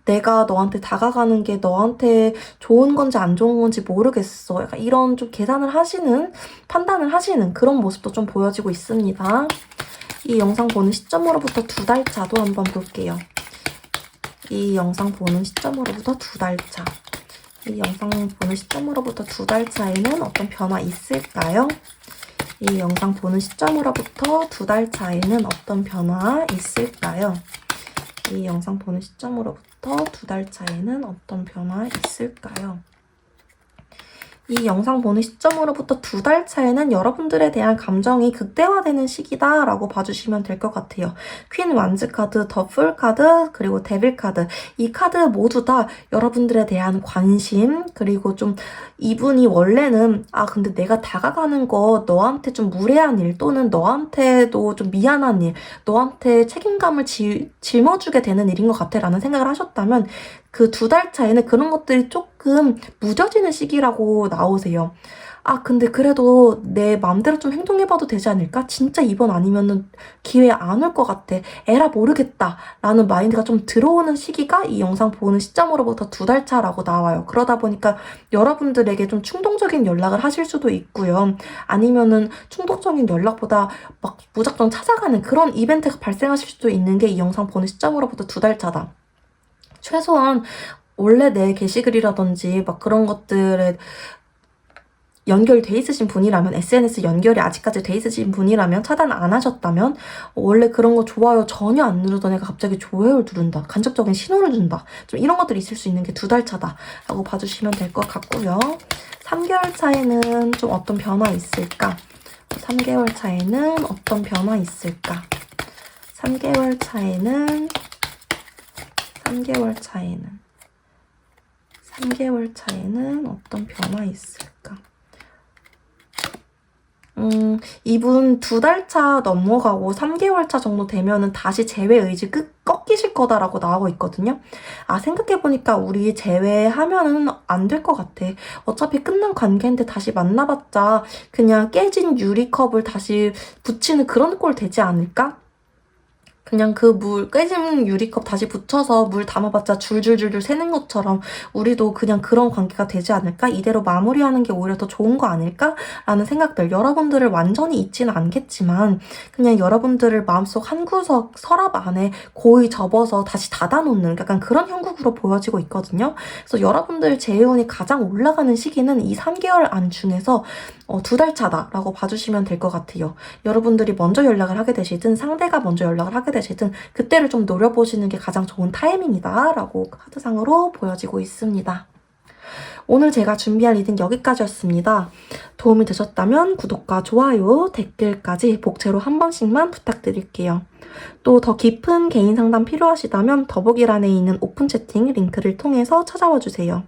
내가 너한테 다가가는 게 너한테 좋은 건지 안 좋은 건지 모르겠어. 약간 이런 좀 계산을 하시는, 판단을 하시는 그런 모습도 좀 보여지고 있습니다. 이 영상 보는 시점으로부터 2달 차도 한번 볼게요. 이 영상 보는 시점으로부터 2달 차. 이 영상 보는 시점으로부터 2달 차에는 어떤 변화 있을까요? 이 영상 보는 시점으로부터 2달 차에는 어떤 변화 있을까요? 이 영상 보는 시점으로부터 2달 차에는 어떤 변화 있을까요? 이 영상 보는 시점으로부터 2달 차에는 여러분들에 대한 감정이 극대화되는 시기다라고 봐주시면 될 것 같아요. 퀸 완즈 카드, 더 풀 카드, 그리고 데빌 카드. 이 카드 모두 다 여러분들에 대한 관심, 그리고 좀 이분이 원래는 근데 내가 다가가는 거 너한테 좀 무례한 일 또는 너한테도 좀 미안한 일, 너한테 책임감을 짊어주게 되는 일인 것 같아 라는 생각을 하셨다면 그 2달 차에는 그런 것들이 조금 무뎌지는 시기라고 나오세요. 근데 그래도 내 마음대로 좀 행동해봐도 되지 않을까? 진짜 이번 아니면은 기회 안 올 것 같아. 에라 모르겠다. 라는 마인드가 좀 들어오는 시기가 이 영상 보는 시점으로부터 2달 차라고 나와요. 그러다 보니까 여러분들에게 좀 충동적인 연락을 하실 수도 있고요. 아니면은 충동적인 연락보다 막 무작정 찾아가는 그런 이벤트가 발생하실 수도 있는 게 이 영상 보는 시점으로부터 2달 차다. 최소한 원래 내 게시글이라든지 막 그런 것들에 연결돼 있으신 분이라면, SNS 연결이 아직까지 돼 있으신 분이라면, 차단 안 하셨다면, 원래 그런 거 좋아요 전혀 안 누르던 애가 갑자기 좋아요를 누른다, 간접적인 신호를 준다, 좀 이런 것들이 있을 수 있는 게 2달 차다 라고 봐주시면 될 것 같고요. 3개월 차에는 좀 어떤 변화 있을까? 3개월 차에는 어떤 변화 있을까? 3개월 차에는 3개월 차에는 어떤 변화 있을까? 이분 2달 차 넘어가고 3개월 차 정도 되면은 다시 재회 의지 꺾이실 거다라고 나오고 있거든요. 생각해보니까 우리 재회하면은 안 될 것 같아. 어차피 끝난 관계인데 다시 만나봤자 그냥 깨진 유리컵을 다시 붙이는 그런 꼴 되지 않을까? 그냥 그 깨진 유리컵 다시 붙여서 물 담아봤자 줄줄줄줄 새는 것처럼 우리도 그냥 그런 관계가 되지 않을까? 이대로 마무리하는 게 오히려 더 좋은 거 아닐까? 라는 생각들. 여러분들을 완전히 잊지는 않겠지만 그냥 여러분들을 마음속 한 구석 서랍 안에 고이 접어서 다시 닫아놓는 약간 그런 형국으로 보여지고 있거든요. 그래서 여러분들 재혼이 가장 올라가는 시기는 이 3개월 안 중에서 2달 차다라고 봐주시면 될 것 같아요. 여러분들이 먼저 연락을 하게 되시든 상대가 먼저 연락을 하게 되시든 그때를 좀 노려보시는 게 가장 좋은 타이밍이다 라고 카드상으로 보여지고 있습니다. 오늘 제가 준비한 리딩 여기까지였습니다. 도움이 되셨다면 구독과 좋아요, 댓글까지 복채로 한 번씩만 부탁드릴게요. 또 더 깊은 개인 상담 필요하시다면 더보기란에 있는 오픈 채팅 링크를 통해서 찾아와 주세요.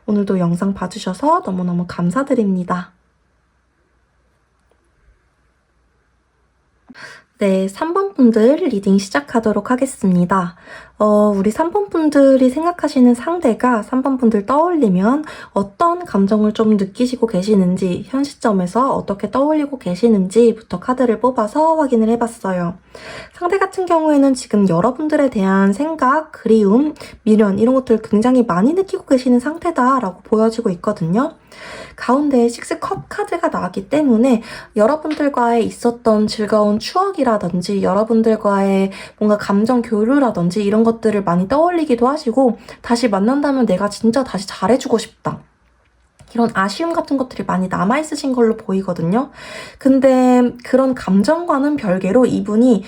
오늘도 영상 봐주셔서 너무너무 감사드립니다. 네, 3번 분들 리딩 시작하도록 하겠습니다. 우리 3번 분들이 생각하시는 상대가 3번 분들 떠올리면 어떤 감정을 좀 느끼시고 계시는지, 현 시점에서 어떻게 떠올리고 계시는지부터 카드를 뽑아서 확인을 해봤어요. 상대 같은 경우에는 지금 여러분들에 대한 생각, 그리움, 미련 이런 것들 굉장히 많이 느끼고 계시는 상태다라고 보여지고 있거든요. 가운데 6컵 카드가 나왔기 때문에 여러분들과의 있었던 즐거운 추억이라든지 여러분들과의 뭔가 감정 교류라든지 이런 것들을 많이 떠올리기도 하시고 다시 만난다면 내가 진짜 다시 잘해주고 싶다. 이런 아쉬움 같은 것들이 많이 남아있으신 걸로 보이거든요. 근데 그런 감정과는 별개로 이분이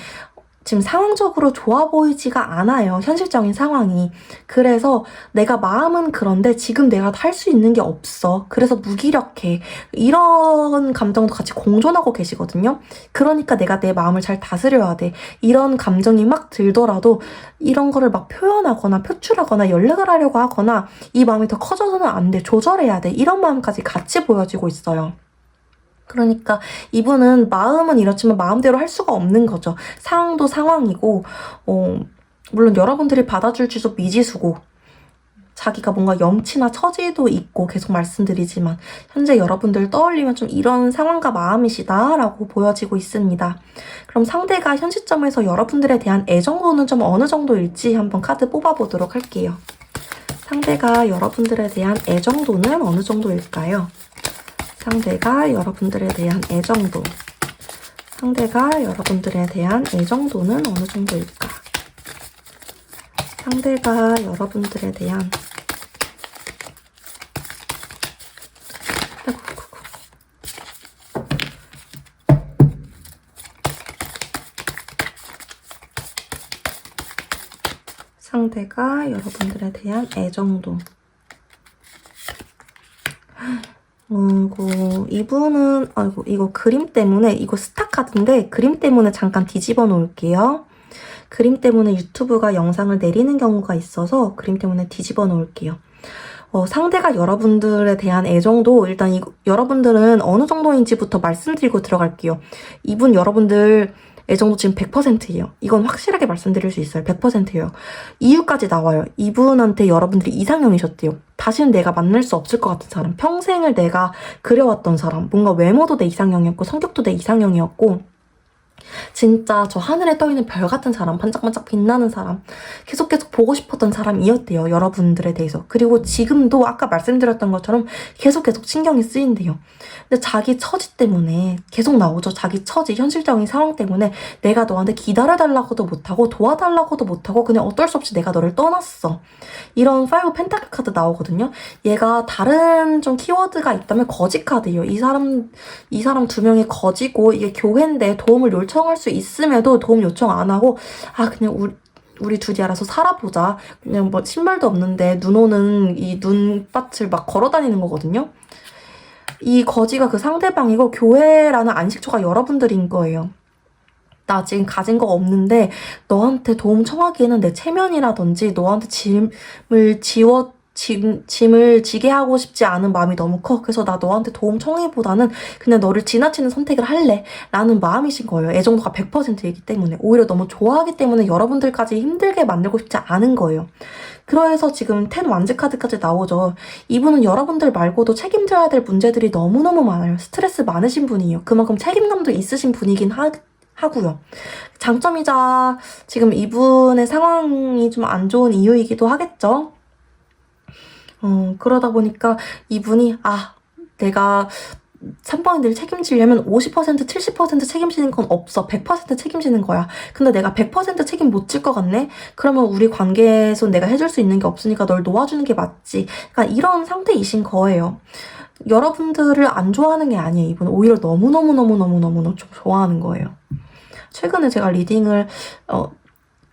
지금 상황적으로 좋아 보이지가 않아요. 현실적인 상황이. 그래서 내가 마음은 그런데 지금 내가 할 수 있는 게 없어. 그래서 무기력해. 이런 감정도 같이 공존하고 계시거든요. 그러니까 내가 내 마음을 잘 다스려야 돼. 이런 감정이 막 들더라도 이런 거를 막 표현하거나 표출하거나 연락을 하려고 하거나 이 마음이 더 커져서는 안 돼. 조절해야 돼. 이런 마음까지 같이 보여지고 있어요. 그러니까 이분은 마음은 이렇지만 마음대로 할 수가 없는 거죠. 상황도 상황이고 물론 여러분들이 받아줄지도 미지수고 자기가 뭔가 염치나 처지도 있고 계속 말씀드리지만 현재 여러분들 떠올리면 좀 이런 상황과 마음이시다라고 보여지고 있습니다. 그럼 상대가 현 시점에서 여러분들에 대한 애정도는 좀 어느 정도일지 한번 카드 뽑아보도록 할게요. 상대가 여러분들에 대한 애정도는 어느 정도일까요? 상대가 여러분들에 대한 애정도. 상대가 여러분들에 대한 애정도는 어느 정도일까? 상대가 여러분들에 대한 상대가 여러분들에 대한 애정도. 이분은, 이거 그림 때문에, 이거 스타 카드인데, 그림 때문에 잠깐 뒤집어 놓을게요. 그림 때문에 유튜브가 영상을 내리는 경우가 있어서, 그림 때문에 뒤집어 놓을게요. 상대가 여러분들에 대한 애정도, 일단 여러분들은 어느 정도인지부터 말씀드리고 들어갈게요. 이분 여러분들 애정도 지금 100%예요. 이건 확실하게 말씀드릴 수 있어요. 100%예요. 이유까지 나와요. 이분한테 여러분들이 이상형이셨대요. 다시는 내가 만날 수 없을 것 같은 사람. 평생을 내가 그려왔던 사람. 뭔가 외모도 내 이상형이었고 성격도 내 이상형이었고 진짜 저 하늘에 떠있는 별 같은 사람, 반짝반짝 빛나는 사람, 계속 보고 싶었던 사람이었대요. 여러분들에 대해서. 그리고 지금도 아까 말씀드렸던 것처럼 계속 신경이 쓰인대요. 근데 자기 처지 때문에 계속 나오죠. 자기 처지, 현실적인 상황 때문에 내가 너한테 기다려달라고도 못하고 도와달라고도 못하고 그냥 어쩔 수 없이 내가 너를 떠났어. 이런 5 펜타클 카드 나오거든요. 얘가 다른 좀 키워드가 있다면 거지 카드예요. 이 사람 두 명이 거지고 이게 교회인데 도움을 요청할 수 있음에도 도움 요청 안 하고 그냥 우리 둘이 알아서 살아보자. 그냥 뭐 신발도 없는데 눈 오는 이 눈밭을 막 걸어다니는 거거든요. 이 거지가 그 상대방이고 교회라는 안식처가 여러분들인 거예요. 나 지금 가진 거 없는데 너한테 도움 청하기에는 내 체면이라든지 너한테 짐을 지게 하고 싶지 않은 마음이 너무 커. 그래서 나 너한테 도움 청해보다는 그냥 너를 지나치는 선택을 할래 라는 마음이신 거예요. 애정도가 100%이기 때문에. 오히려 너무 좋아하기 때문에 여러분들까지 힘들게 만들고 싶지 않은 거예요. 그래서 지금 10 완즈 카드까지 나오죠. 이분은 여러분들 말고도 책임져야 될 문제들이 너무너무 많아요. 스트레스 많으신 분이에요. 그만큼 책임감도 있으신 분이긴 하고요. 장점이자 지금 이분의 상황이 좀 안 좋은 이유이기도 하겠죠. 그러다 보니까 이분이 내가 3번인들을 책임지려면 50%, 70% 책임지는 건 없어. 100% 책임지는 거야. 근데 내가 100% 책임 못 질 것 같네? 그러면 우리 관계에서 내가 해줄 수 있는 게 없으니까 널 놓아주는 게 맞지. 그러니까 이런 상태이신 거예요. 여러분들을 안 좋아하는 게 아니에요. 이분은 오히려 너무너무 좋아하는 거예요. 최근에 제가 리딩을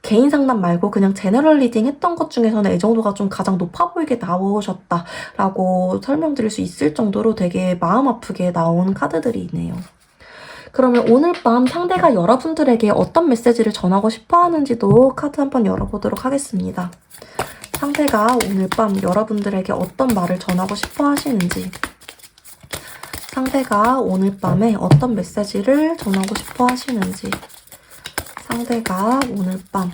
개인 상담 말고 그냥 제너럴 리딩 했던 것 중에서는 애정도가 좀 가장 높아 보이게 나오셨다라고 설명드릴 수 있을 정도로 되게 마음 아프게 나온 카드들이 있네요. 그러면 오늘 밤 상대가 여러분들에게 어떤 메시지를 전하고 싶어 하는지도 카드 한번 열어보도록 하겠습니다. 상대가 오늘 밤 여러분들에게 어떤 말을 전하고 싶어 하시는지, 상대가 오늘 밤에 어떤 메시지를 전하고 싶어 하시는지, 상대가 오늘 밤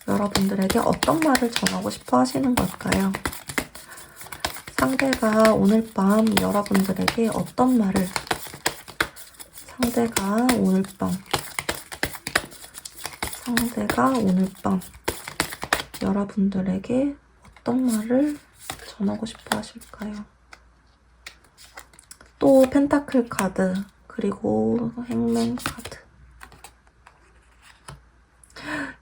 여러분들에게 어떤 말을 전하고 싶어 하시는 걸까요? 상대가 오늘 밤 여러분들에게 어떤 말을, 상대가 오늘 밤 여러분들에게 어떤 말을 전하고 싶어 하실까요? 또 펜타클 카드, 그리고 행맨 카드.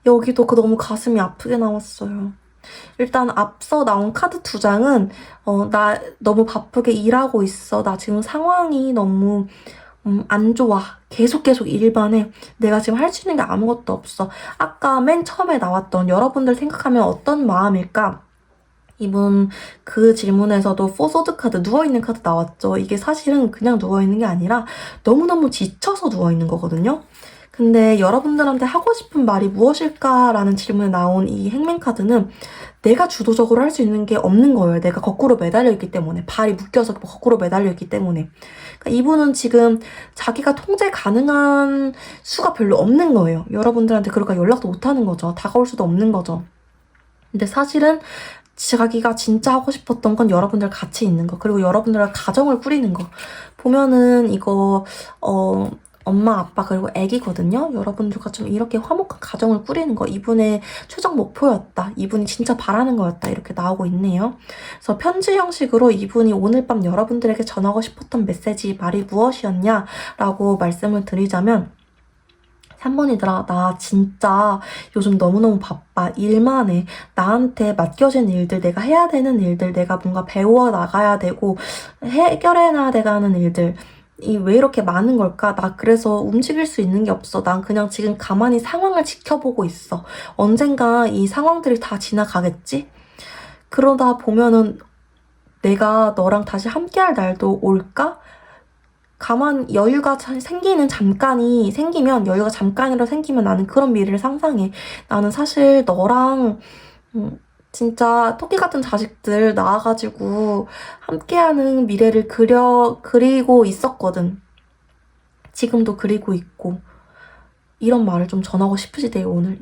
여기도 너무 가슴이 아프게 나왔어요. 일단 앞서 나온 카드 2장은 나 너무 바쁘게 일하고 있어. 나 지금 상황이 너무 안 좋아. 계속 일반해. 내가 지금 할 수 있는 게 아무것도 없어. 아까 맨 처음에 나왔던 여러분들 생각하면 어떤 마음일까? 이분 그 질문에서도 포소드 카드, 누워있는 카드 나왔죠. 이게 사실은 그냥 누워있는 게 아니라 너무너무 지쳐서 누워있는 거거든요. 근데 여러분들한테 하고 싶은 말이 무엇일까라는 질문에 나온 이 행맨 카드는 내가 주도적으로 할 수 있는 게 없는 거예요. 내가 거꾸로 매달려 있기 때문에. 발이 묶여서 거꾸로 매달려 있기 때문에. 그러니까 이분은 지금 자기가 통제 가능한 수가 별로 없는 거예요. 여러분들한테 그러니까 연락도 못 하는 거죠. 다가올 수도 없는 거죠. 근데 사실은 자기가 진짜 하고 싶었던 건 여러분들 같이 있는 거, 그리고 여러분들과 가정을 꾸리는 거. 보면은 이거 엄마, 아빠, 그리고 애기거든요. 여러분들과 좀 이렇게 화목한 가정을 꾸리는 거, 이분의 최종 목표였다. 이분이 진짜 바라는 거였다. 이렇게 나오고 있네요. 그래서 편지 형식으로 이분이 오늘 밤 여러분들에게 전하고 싶었던 메시지, 말이 무엇이었냐? 라고 말씀을 드리자면, 3번이더라. 나 진짜 요즘 너무너무 바빠. 일만 해. 나한테 맡겨진 일들, 내가 해야 되는 일들, 내가 뭔가 배워 나가야 되고 해결해놔야 되는 일들, 왜 이렇게 많은 걸까? 나 그래서 움직일 수 있는 게 없어. 난 그냥 지금 가만히 상황을 지켜보고 있어. 언젠가 이 상황들이 다 지나가겠지? 그러다 보면은 내가 너랑 다시 함께할 날도 올까? 가만 여유가 생기면, 여유가 잠깐이라도 생기면 나는 그런 미래를 상상해. 나는 사실 너랑 진짜 토끼 같은 자식들 낳아가지고 함께하는 미래를 그리고 있었거든. 지금도 그리고 있고. 이런 말을 좀 전하고 싶으시대요, 오늘.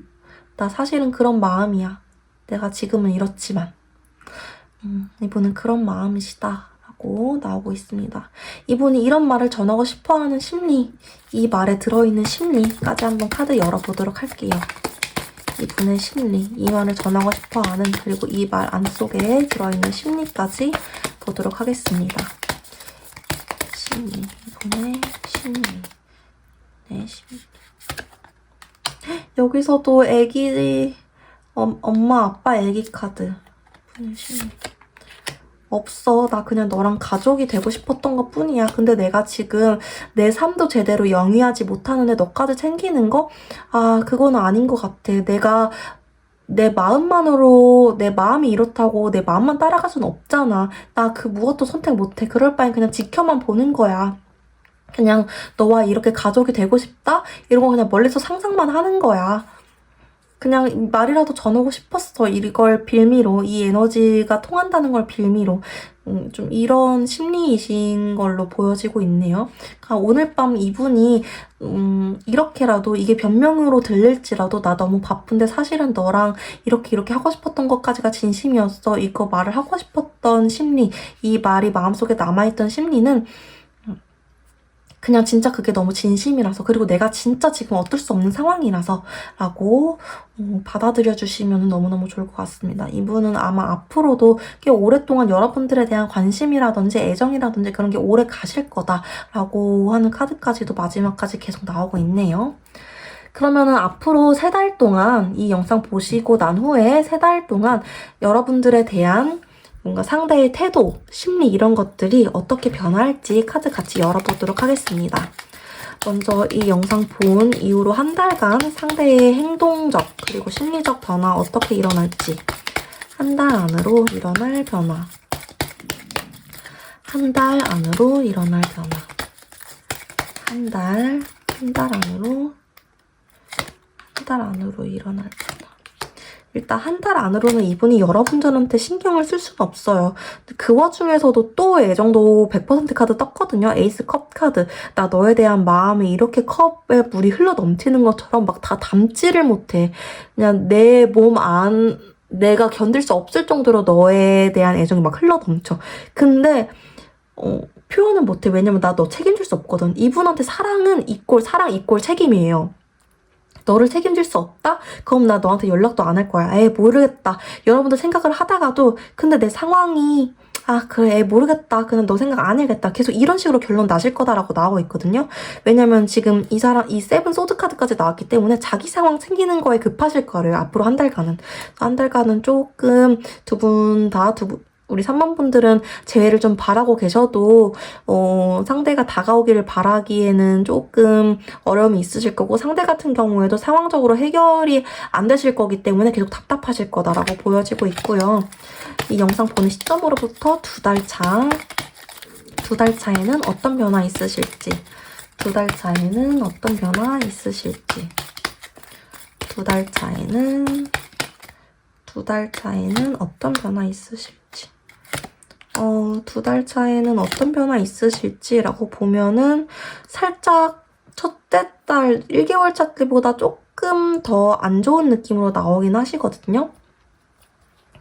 나 사실은 그런 마음이야. 내가 지금은 이렇지만. 이분은 그런 마음이시다. 라고 나오고 있습니다. 이분이 이런 말을 전하고 싶어하는 심리, 이 말에 들어있는 심리까지 한번 카드 열어보도록 할게요. 이분의 심리, 이 말을 전하고 싶어하는, 그리고 이 말 안속에 들어있는 심리까지 보도록 하겠습니다. 심리, 이분의 심리, 네, 심리. 여기서도 애기, 엄마, 아빠 애기 카드. 이분의 심리. 없어. 나 그냥 너랑 가족이 되고 싶었던 것 뿐이야. 근데 내가 지금 내 삶도 제대로 영위하지 못하는데 너까지 챙기는 거? 아, 그거는 아닌 것 같아. 내가 내 마음만으로, 내 마음이 이렇다고 내 마음만 따라갈 순 없잖아. 나 그 무엇도 선택 못해. 그럴 바엔 그냥 지켜만 보는 거야. 그냥 너와 이렇게 가족이 되고 싶다? 이런 거 그냥 멀리서 상상만 하는 거야. 그냥 말이라도 전하고 싶었어. 이걸 빌미로, 이 에너지가 통한다는 걸 빌미로. 좀 이런 심리이신 걸로 보여지고 있네요. 그러니까 오늘 밤 이분이 이렇게라도, 이게 변명으로 들릴지라도 나 너무 바쁜데 사실은 너랑 이렇게 하고 싶었던 것까지가 진심이었어. 이거 말을 하고 싶었던 심리, 이 말이 마음속에 남아있던 심리는 그냥 진짜 그게 너무 진심이라서, 그리고 내가 진짜 지금 어쩔 수 없는 상황이라서 라고 받아들여 주시면 너무너무 좋을 것 같습니다. 이분은 아마 앞으로도 꽤 오랫동안 여러분들에 대한 관심이라든지 애정이라든지 그런 게 오래 가실 거다라고 하는 카드까지도 마지막까지 계속 나오고 있네요. 그러면은 앞으로 3달 동안, 이 영상 보시고 난 후에 3달 동안 여러분들에 대한 뭔가 상대의 태도, 심리 이런 것들이 어떻게 변화할지 카드 같이 열어보도록 하겠습니다. 먼저 이 영상 본 이후로 한 달간 상대의 행동적 그리고 심리적 변화 어떻게 일어날지, 한 달 안으로 일어날 변화, 한 달 안으로 일어날 변화, 한 달 안으로 일어날 변화. 일단 한 달 안으로는 이분이 여러분들한테 신경을 쓸 수는 없어요. 그 와중에서도 또 애정도 100% 카드 떴거든요. 에이스 컵 카드. 나 너에 대한 마음이 이렇게 컵에 물이 흘러 넘치는 것처럼 막 다 담지를 못해. 그냥 내 몸 안, 내가 견딜 수 없을 정도로 너에 대한 애정이 막 흘러 넘쳐. 근데 표현은 못해. 왜냐면 나 너 책임질 수 없거든. 이분한테 사랑 이꼴 책임이에요. 너를 책임질 수 없다? 그럼 나 너한테 연락도 안 할 거야. 모르겠다. 여러분들 생각을 하다가도 근데 내 상황이 그래 모르겠다. 그냥 너 생각 안 해야겠다. 계속 이런 식으로 결론 나실 거다라고 나오고 있거든요. 왜냐면 지금 이 세븐 소드 카드까지 나왔기 때문에 자기 상황 챙기는 거에 급하실 거예요. 앞으로 한 달간은 조금 우리 3번 분들은 재회를 좀 바라고 계셔도 상대가 다가오기를 바라기에는 조금 어려움이 있으실 거고, 상대 같은 경우에도 상황적으로 해결이 안 되실 거기 때문에 계속 답답하실 거다라고 보여지고 있고요. 이 영상 보는 시점으로부터 2달 차, 2달 차에는 어떤 변화 있으실지, 2달 차에는 어떤 변화 있으실지, 2달 차에는 어떤 변화 있으실지, 2달 차에는 어떤 변화 있으실지라고 보면은 살짝 첫째 달 1개월 차 때보다 조금 더 안 좋은 느낌으로 나오긴 하시거든요.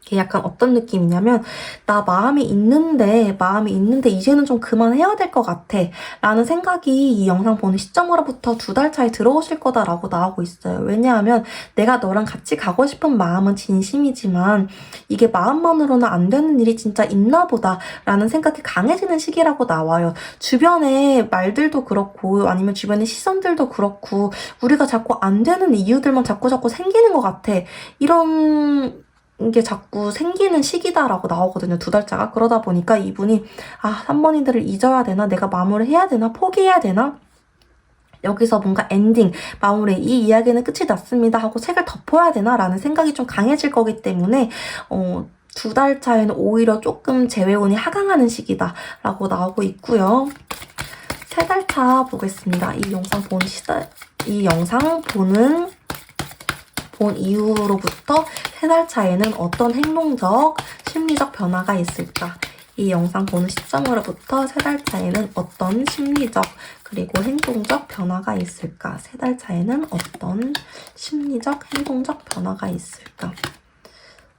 이게 약간 어떤 느낌이냐면, 나 마음이 있는데 이제는 좀 그만해야 될 것 같아 라는 생각이 이 영상 보는 시점으로부터 2달 차에 들어오실 거다라고 나오고 있어요. 왜냐하면 내가 너랑 같이 가고 싶은 마음은 진심이지만 이게 마음만으로는 안 되는 일이 진짜 있나 보다 라는 생각이 강해지는 시기라고 나와요. 주변의 말들도 그렇고 아니면 주변의 시선들도 그렇고 우리가 자꾸 안 되는 이유들만 자꾸 생기는 것 같아, 이런 게 자꾸 생기는 시기다라고 나오거든요. 2달차가. 그러다 보니까 이분이 3번이들을 잊어야 되나? 내가 마무리해야 되나? 포기해야 되나? 여기서 뭔가 엔딩, 마무리, 이 이야기는 끝이 났습니다 하고 책을 덮어야 되나? 라는 생각이 좀 강해질 거기 때문에 2달 차에는 오히려 조금 재회운이 하강하는 시기다 라고 나오고 있고요. 3달 차 보겠습니다. 이 영상 본 이후로부터 3달 차에는 어떤 행동적, 심리적 변화가 있을까? 이 영상 보는 시점으로부터 3달 차에는 어떤 심리적 그리고 행동적 변화가 있을까? 3달 차에는 어떤 심리적, 행동적 변화가 있을까?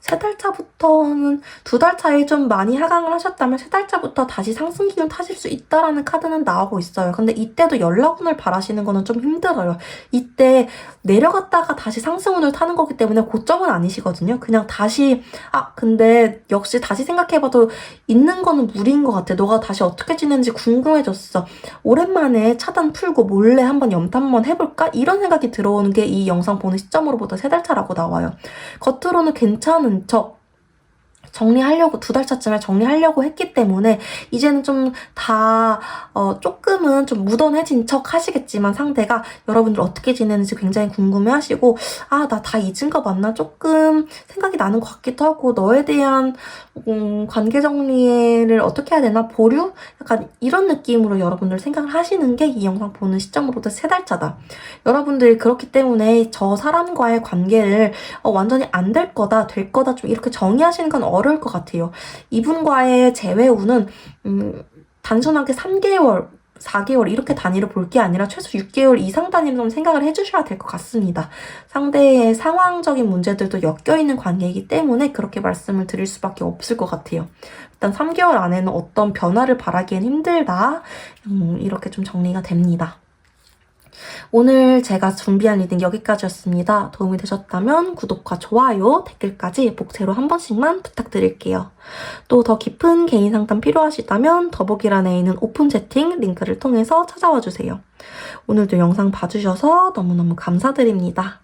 3달 차부터는 2달 차에 좀 많이 하강을 하셨다면 3달 차부터 다시 상승 기운 타실 수 있다라는 카드는 나오고 있어요. 근데 이때도 연락운을 바라시는 거는 좀 힘들어요. 이때 내려갔다가 다시 상승운을 타는 거기 때문에 고점은 아니시거든요. 그냥 다시 근데 역시 다시 생각해봐도 있는 거는 무리인 것 같아. 너가 다시 어떻게 지내는지 궁금해졌어. 오랜만에 차단 풀고 몰래 한번 염탐 한번 해볼까? 이런 생각이 들어오는 게 이 영상 보는 시점으로부터 3달 차라고 나와요. 겉으로는 괜찮은 척 정리하려고 2달 차쯤에 정리하려고 했기 때문에 이제는 좀 다 조금은 좀 무던해진 척 하시겠지만 상대가 여러분들 어떻게 지내는지 굉장히 궁금해하시고 나 다 잊은 거 맞나? 조금 생각이 나는 것 같기도 하고 너에 대한 관계 정리를 어떻게 해야 되나? 보류? 약간 이런 느낌으로 여러분들 생각을 하시는 게 이 영상 보는 시점으로부터 3달 차다. 여러분들이 그렇기 때문에 저 사람과의 관계를 완전히 안 될 거다, 될 거다 좀 이렇게 정의하시는 건 어려울 것 같아요. 이분과의 재회운은 단순하게 3개월, 4개월 이렇게 단위로 볼 게 아니라 최소 6개월 이상 단위로 좀 생각을 해주셔야 될 것 같습니다. 상대의 상황적인 문제들도 엮여있는 관계이기 때문에 그렇게 말씀을 드릴 수밖에 없을 것 같아요. 일단 3개월 안에는 어떤 변화를 바라기엔 힘들다. 이렇게 좀 정리가 됩니다. 오늘 제가 준비한 리딩 여기까지였습니다. 도움이 되셨다면 구독과 좋아요, 댓글까지 복제로 한 번씩만 부탁드릴게요. 또 더 깊은 개인 상담 필요하시다면 더보기란에 있는 오픈 채팅 링크를 통해서 찾아와 주세요. 오늘도 영상 봐주셔서 너무너무 감사드립니다.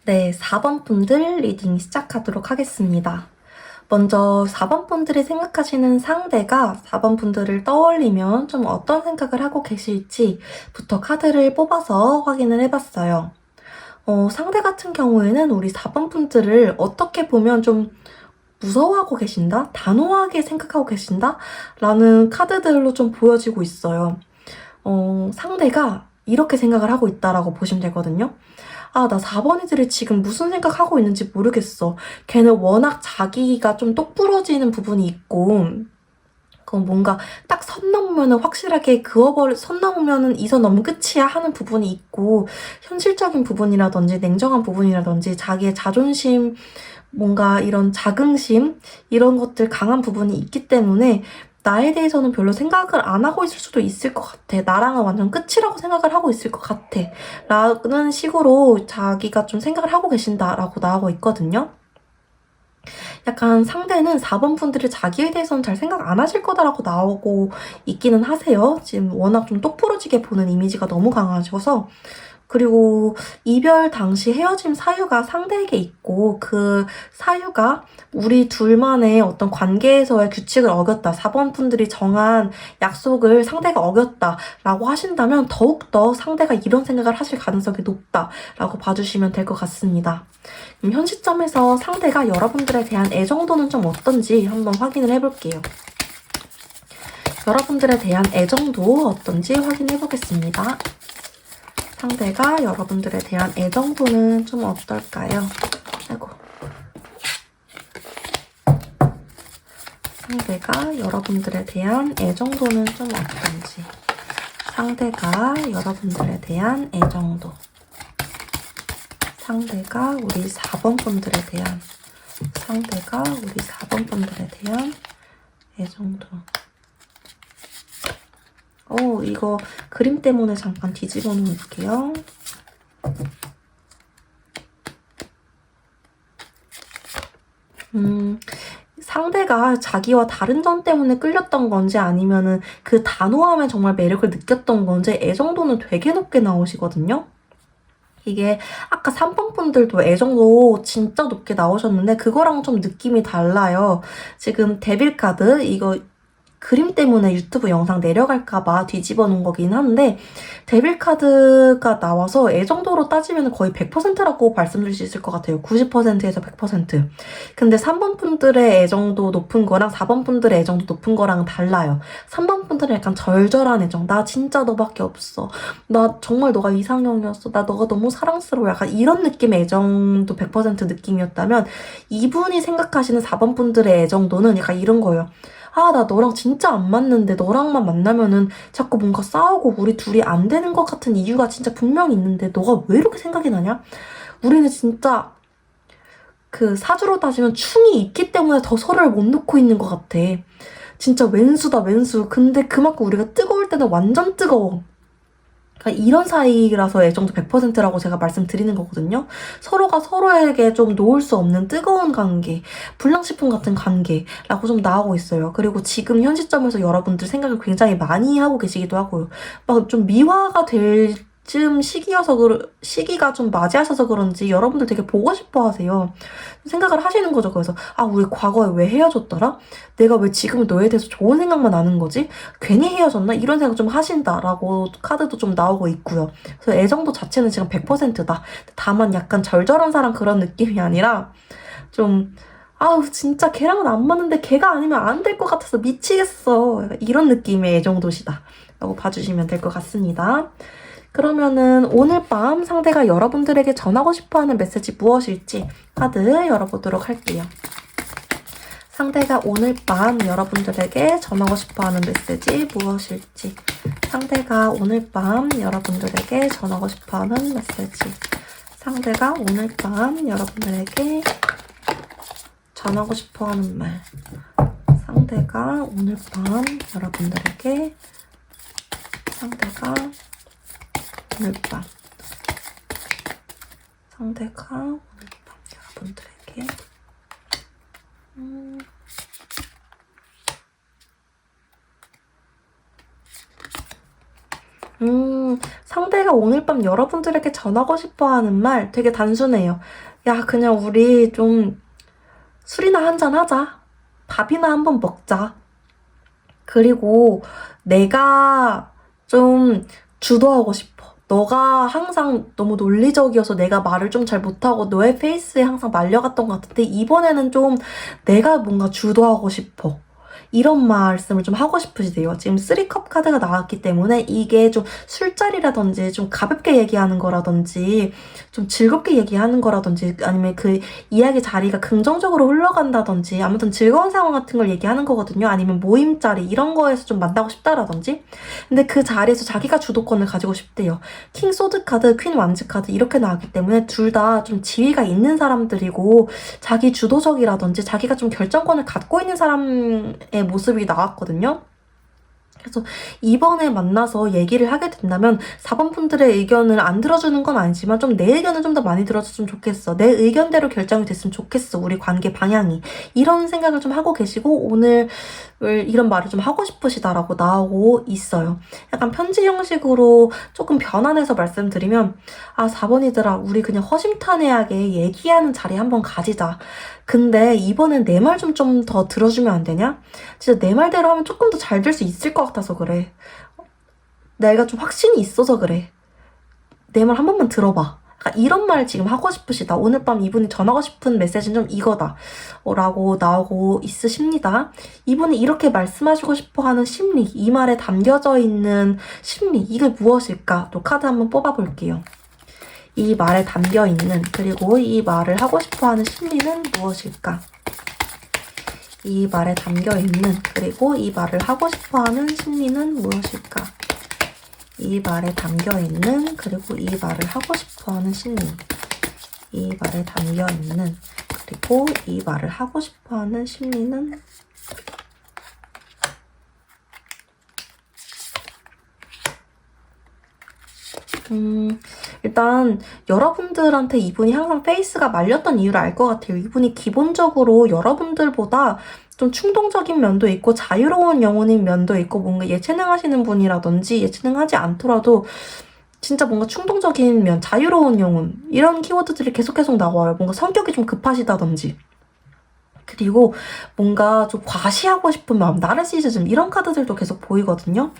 네, 4번 분들 리딩 시작하도록 하겠습니다. 먼저 4번 분들이 생각하시는 상대가 4번 분들을 떠올리면 좀 어떤 생각을 하고 계실지부터 카드를 뽑아서 확인을 해봤어요. 상대 같은 경우에는 우리 4번 분들을 어떻게 보면 좀 무서워하고 계신다? 단호하게 생각하고 계신다? 라는 카드들로 좀 보여지고 있어요. 상대가 이렇게 생각을 하고 있다라고 보시면 되거든요. 나 4번이들이 지금 무슨 생각하고 있는지 모르겠어. 걔는 워낙 자기가 좀 똑부러지는 부분이 있고 그건 뭔가 딱 선 넘으면은 확실하게 선 넘으면은 이 선 넘으면 끝이야 하는 부분이 있고 현실적인 부분이라든지 냉정한 부분이라든지 자기의 자존심, 뭔가 이런 자긍심 이런 것들 강한 부분이 있기 때문에 나에 대해서는 별로 생각을 안 하고 있을 수도 있을 것 같아. 나랑은 완전 끝이라고 생각을 하고 있을 것 같아. 라는 식으로 자기가 좀 생각을 하고 계신다라고 나오고 있거든요. 약간 상대는 4번 분들이 자기에 대해서는 잘 생각 안 하실 거다라고 나오고 있기는 하세요. 지금 워낙 좀 똑부러지게 보는 이미지가 너무 강하셔서 그리고 이별 당시 헤어짐 사유가 상대에게 있고 그 사유가 우리 둘만의 어떤 관계에서의 규칙을 어겼다. 4번 분들이 정한 약속을 상대가 어겼다라고 하신다면 더욱더 상대가 이런 생각을 하실 가능성이 높다라고 봐주시면 될 것 같습니다. 현 시점에서 상대가 여러분들에 대한 애정도는 좀 어떤지 한번 확인을 해볼게요. 여러분들에 대한 애정도 어떤지 확인해 보겠습니다. 상대가 여러분들에 대한 애정도는 좀 어떨까요? 아이고. 상대가 여러분들에 대한 애정도는 좀 어떤지. 상대가 여러분들에 대한 애정도. 상대가 우리 4번 분들에 대한 상대가 우리 4번 분들에 대한 애정도. 이거 그림 때문에 잠깐 뒤집어 놓을게요. 상대가 자기와 다른 점 때문에 끌렸던 건지 아니면은 그 단호함에 정말 매력을 느꼈던 건지 애정도는 되게 높게 나오시거든요. 이게 아까 3번 분들도 애정도 진짜 높게 나오셨는데 그거랑 좀 느낌이 달라요. 지금 데빌 카드 이거 그림 때문에 유튜브 영상 내려갈까봐 뒤집어 놓은 거긴 한데 데빌 카드가 나와서 애정도로 따지면 거의 100%라고 말씀드릴 수 있을 것 같아요. 90%에서 100%. 근데 3번 분들의 애정도 높은 거랑 4번 분들의 애정도 높은 거랑 달라요. 3번 분들은 약간 절절한 애정. 나 진짜 너밖에 없어. 나 정말 너가 이상형이었어. 나 너가 너무 사랑스러워. 약간 이런 느낌의 애정도 100% 느낌이었다면 이분이 생각하시는 4번 분들의 애정도는 약간 이런 거예요. 나 너랑 진짜 안 맞는데 너랑만 만나면은 자꾸 뭔가 싸우고 우리 둘이 안 되는 것 같은 이유가 진짜 분명히 있는데 너가 왜 이렇게 생각이 나냐? 우리는 진짜 그 사주로 따지면 충이 있기 때문에 더 서로를 못 놓고 있는 것 같아. 진짜 왼수다 왼수. 근데 그만큼 우리가 뜨거울 때는 완전 뜨거워. 그러니까 이런 사이라서 애정도 100%라고 제가 말씀드리는 거거든요. 서로가 서로에게 좀 놓을 수 없는 뜨거운 관계, 불량식품 같은 관계라고 좀 나오고 있어요. 그리고 지금 현 시점에서 여러분들 생각을 굉장히 많이 하고 계시기도 하고요. 막 좀 미화가 될 쯤 시기가 좀 맞이하셔서 그런지 여러분들 되게 보고 싶어 하세요. 생각을 하시는 거죠. 그래서 우리 과거에 왜 헤어졌더라? 내가 왜 지금 너에 대해서 좋은 생각만 나는 거지? 괜히 헤어졌나? 이런 생각 좀 하신다라고 카드도 좀 나오고 있고요. 그래서 애정도 자체는 지금 100%다. 다만 약간 절절한 사람 그런 느낌이 아니라 좀 진짜 걔랑은 안 맞는데 걔가 아니면 안 될 것 같아서 미치겠어. 이런 느낌의 애정도시다 라고 봐주시면 될 것 같습니다. 그러면은 오늘 밤 상대가 여러분들에게 전하고 싶어하는 메시지 무엇일지 카드 열어보도록 할게요. 상대가 오늘 밤 여러분들에게 전하고 싶어하는 메시지 무엇일지. 상대가 오늘 밤 여러분들에게 전하고 싶어하는 메시지. 상대가 오늘 밤 여러분들에게 전하고 싶어하는 말. 상대가 오늘 밤 여러분들에게 상대가 오늘 밤 여러분들에게 상대가 오늘 밤 여러분들에게 전하고 싶어하는 말 되게 단순해요. 야, 그냥 우리 좀 술이나 한잔 하자. 밥이나 한번 먹자. 그리고 내가 좀 주도하고 싶어. 너가 항상 너무 논리적이어서 내가 말을 좀 잘 못하고 너의 페이스에 항상 말려갔던 것 같은데 이번에는 좀 내가 뭔가 주도하고 싶어. 이런 말씀을 좀 하고 싶으시대요. 지금 3컵 카드가 나왔기 때문에 이게 좀 술자리라든지 좀 가볍게 얘기하는 거라든지 좀 즐겁게 얘기하는 거라든지 아니면 그 이야기 자리가 긍정적으로 흘러간다든지 아무튼 즐거운 상황 같은 걸 얘기하는 거거든요. 아니면 모임 자리 이런 거에서 좀 만나고 싶다라든지 근데 그 자리에서 자기가 주도권을 가지고 싶대요. 킹 소드 카드, 퀸 완즈 카드 이렇게 나왔기 때문에 둘 다 좀 지위가 있는 사람들이고 자기 주도적이라든지 자기가 좀 결정권을 갖고 있는 사람의 모습이 나왔거든요. 그래서 이번에 만나서 얘기를 하게 된다면 4번 분들의 의견을 안 들어주는 건 아니지만 좀 내 의견을 좀 더 많이 들어줬으면 좋겠어. 내 의견대로 결정이 됐으면 좋겠어. 우리 관계 방향이. 이런 생각을 좀 하고 계시고 오늘 이런 말을 좀 하고 싶으시다라고 나오고 있어요. 약간 편지 형식으로 조금 변환해서 말씀드리면 4번이들아 우리 그냥 허심탄회하게 얘기하는 자리 한번 가지자. 근데 이번엔 내 말 좀 더 들어주면 안 되냐? 진짜 내 말대로 하면 조금 더 잘 될 수 있을 것 같아서 그래. 내가 좀 확신이 있어서 그래. 내 말 한 번만 들어봐. 약간 이런 말을 지금 하고 싶으시다. 오늘 밤 이분이 전하고 싶은 메시지는 좀 이거다. 라고 나오고 있으십니다. 이분이 이렇게 말씀하시고 싶어하는 심리, 이 말에 담겨져 있는 심리, 이게 무엇일까? 또 카드 한번 뽑아볼게요. 이 말에 담겨있는, 그리고 이 말을 하고 싶어하는 심리는 무엇일까? 이 말에 담겨있는, 그리고 이 말을 하고 싶어하는 심리는 무엇일까? 이 말에 담겨있는, 그리고 이 말을 하고 싶어하는 심리. 이 말에 담겨있는, 그리고 이 말을 하고 싶어하는 심리는 일단 여러분들한테 이분이 항상 페이스가 말렸던 이유를 알 것 같아요. 이분이 기본적으로 여러분들보다 좀 충동적인 면도 있고 자유로운 영혼인 면도 있고 뭔가 예체능 하시는 분이라든지 예체능 하지 않더라도 진짜 뭔가 충동적인 면, 자유로운 영혼 이런 키워드들이 계속 나와요. 뭔가 성격이 좀 급하시다든지 그리고 뭔가 좀 과시하고 싶은 마음, 나르시시즘 이런 카드들도 계속 보이거든요.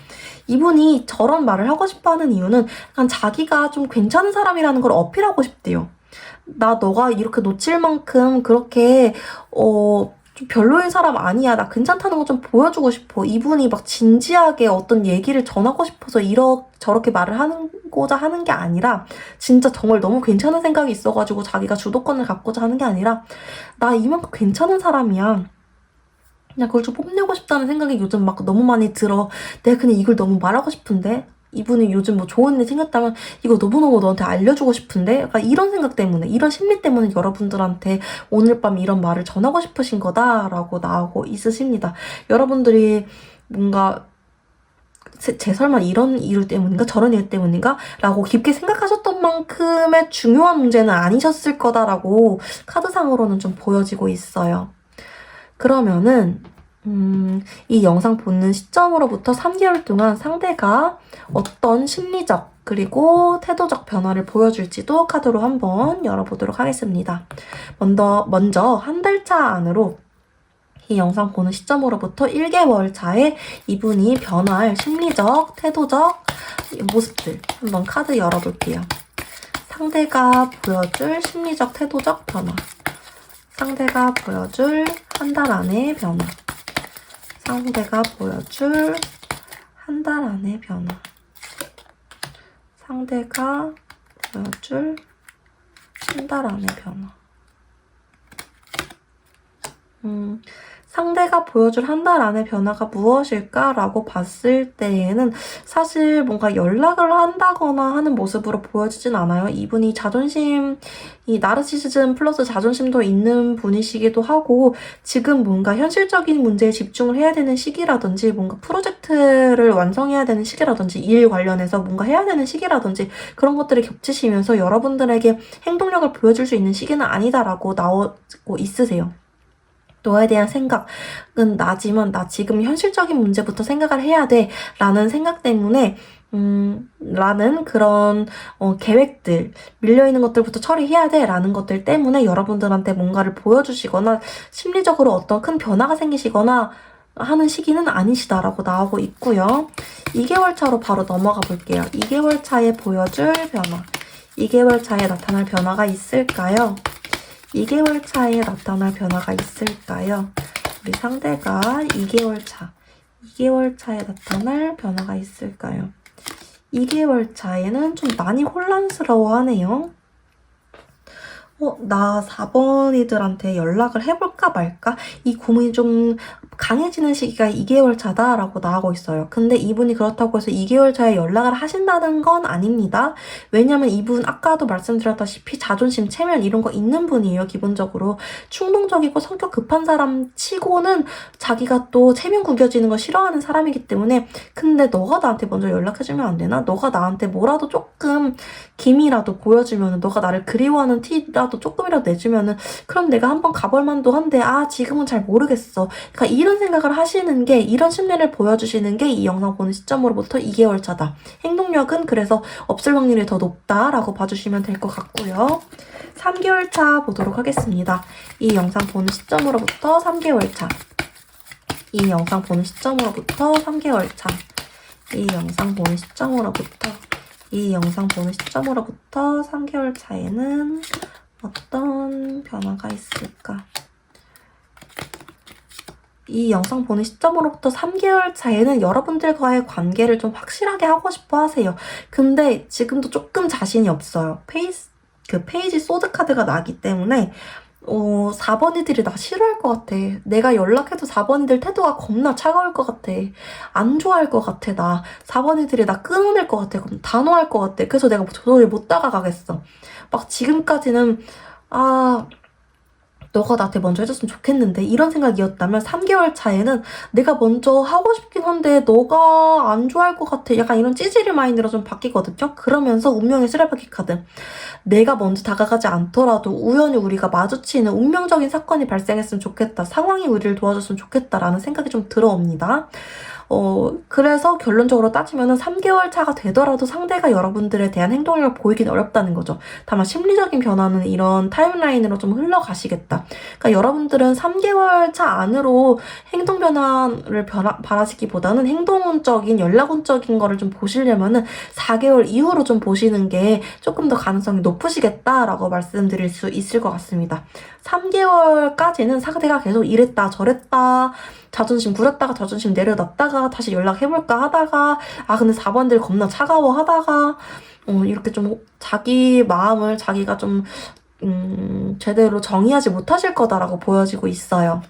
이분이 저런 말을 하고 싶어하는 이유는 약간 자기가 좀 괜찮은 사람이라는 걸 어필하고 싶대요. 너가 이렇게 놓칠 만큼 그렇게 좀 별로인 사람 아니야. 나 괜찮다는 거 좀 보여주고 싶어. 이분이 막 진지하게 어떤 얘기를 전하고 싶어서 저렇게 말을 하고자 하는 게 아니라 진짜 정말 너무 괜찮은 생각이 있어가지고 자기가 주도권을 갖고자 하는 게 아니라 나 이만큼 괜찮은 사람이야. 그냥 그걸 좀 뽐내고 싶다는 생각이 요즘 막 너무 많이 들어. 내가 그냥 이걸 너무 말하고 싶은데 이분이 요즘 뭐 좋은 일 생겼다면 이거 너무너무 너한테 알려주고 싶은데 약간 이런 생각 때문에 이런 심리 때문에 여러분들한테 오늘 밤 이런 말을 전하고 싶으신 거다라고 나오고 있으십니다. 여러분들이 뭔가 제 설마 이런 이유 때문인가 저런 이유 때문인가 라고 깊게 생각하셨던 만큼의 중요한 문제는 아니셨을 거다라고 카드상으로는 좀 보여지고 있어요. 그러면은 이 영상 보는 시점으로부터 3개월 동안 상대가 어떤 심리적 그리고 태도적 변화를 보여줄지도 카드로 한번 열어보도록 하겠습니다. 먼저 한 달 차 안으로 이 영상 보는 시점으로부터 1개월 차에 이분이 변화할 심리적, 태도적 모습들 한번 카드 열어볼게요. 상대가 보여줄 심리적, 태도적 변화. 상대가 보여줄 한 달 안의 변화. 상대가 보여줄 한 달 안의 변화. 상대가 보여줄 한 달 안의 변화. 상대가 보여줄 한 달 안의 변화가 무엇일까라고 봤을 때에는 사실 뭔가 연락을 한다거나 하는 모습으로 보여지진 않아요. 이분이 이 나르시시즘 플러스 자존심도 있는 분이시기도 하고 지금 뭔가 현실적인 문제에 집중을 해야 되는 시기라든지 뭔가 프로젝트를 완성해야 되는 시기라든지 일 관련해서 뭔가 해야 되는 시기라든지 그런 것들이 겹치시면서 여러분들에게 행동력을 보여줄 수 있는 시기는 아니다라고 나오고 있으세요. 너에 대한 생각은 나지만 나 지금 현실적인 문제부터 생각을 해야 돼 라는 생각 때문에 라는 그런 계획들 밀려있는 것들부터 처리해야 돼 라는 것들 때문에 여러분들한테 뭔가를 보여주시거나 심리적으로 어떤 큰 변화가 생기시거나 하는 시기는 아니시다라고 나오고 있고요. 2개월 차로 바로 넘어가 볼게요. 2개월 차에 보여줄 변화 2개월 차에 나타날 변화가 있을까요? 2개월 차에 나타날 변화가 있을까요? 우리 상대가 2개월 차에 나타날 변화가 있을까요? 2개월 차에는 좀 많이 혼란스러워하네요. 나 4번이들한테 연락을 해볼까 말까? 이 고민이 좀 강해지는 시기가 2개월 차다라고 나오고 있어요. 근데 이분이 그렇다고 해서 2개월 차에 연락을 하신다는 건 아닙니다. 왜냐면 이분 아까도 말씀드렸다시피 자존심, 체면 이런 거 있는 분이에요. 기본적으로 충동적이고 성격 급한 사람 치고는 자기가 또 체면 구겨지는 거 싫어하는 사람이기 때문에 근데 너가 나한테 먼저 연락해주면 안 되나? 너가 나한테 뭐라도 조금 기미라도 보여주면 너가 나를 그리워하는 티라도 조금이라도 내주면은 그럼 내가 한번 가볼 만도 한데 지금은 잘 모르겠어. 그러니까 이런 생각을 하시는 게 이런 심리를 보여주시는 게 이 영상 보는 시점으로부터 2개월 차다. 행동력은 그래서 없을 확률이 더 높다라고 봐주시면 될 것 같고요. 3개월 차 보도록 하겠습니다. 이 영상 보는 시점으로부터 3개월 차. 이 영상 보는 시점으로부터 3개월 차. 이 영상 보는 시점으로부터 3개월 차에는 어떤 변화가 있을까? 이 영상 보는 시점으로부터 3개월 차에는 여러분들과의 관계를 좀 확실하게 하고 싶어 하세요. 근데 지금도 조금 자신이 없어요. 페이지 소드카드가 나기 때문에 4번이들이 나 싫어할 것 같아. 내가 연락해도 4번이들 태도가 겁나 차가울 것 같아. 안 좋아할 것 같아, 나. 4번이들이 나 끊어낼 것 같아. 그럼 단호할 것 같아. 그래서 내가 도저히 못 다가가겠어. 막 지금까지는, 너가 나한테 먼저 해줬으면 좋겠는데 이런 생각이었다면 3개월 차에는 내가 먼저 하고 싶긴 한데 너가 안 좋아할 것 같아. 약간 이런 찌질이 마인드로 좀 바뀌거든요. 그러면서 운명의 쓰레받기 카드. 내가 먼저 다가가지 않더라도 우연히 우리가 마주치는 운명적인 사건이 발생했으면 좋겠다. 상황이 우리를 도와줬으면 좋겠다라는 생각이 좀 들어옵니다. 그래서 결론적으로 따지면은 3개월 차가 되더라도 상대가 여러분들에 대한 행동력을 보이긴 어렵다는 거죠. 다만 심리적인 변화는 이런 타임라인으로 좀 흘러가시겠다. 그러니까 여러분들은 3개월 차 안으로 행동 변화를 바라시기보다는 행동운적인, 연락운적인 거를 좀 보시려면은 4개월 이후로 좀 보시는 게 조금 더 가능성이 높으시겠다라고 말씀드릴 수 있을 것 같습니다. 3개월까지는 상대가 계속 이랬다 저랬다 자존심 구렸다가 자존심 내려놨다가 다시 연락해볼까 하다가 근데 4번들 겁나 차가워 하다가 이렇게 좀 자기 마음을 자기가 좀 제대로 정의하지 못하실 거다라고 보여지고 있어요.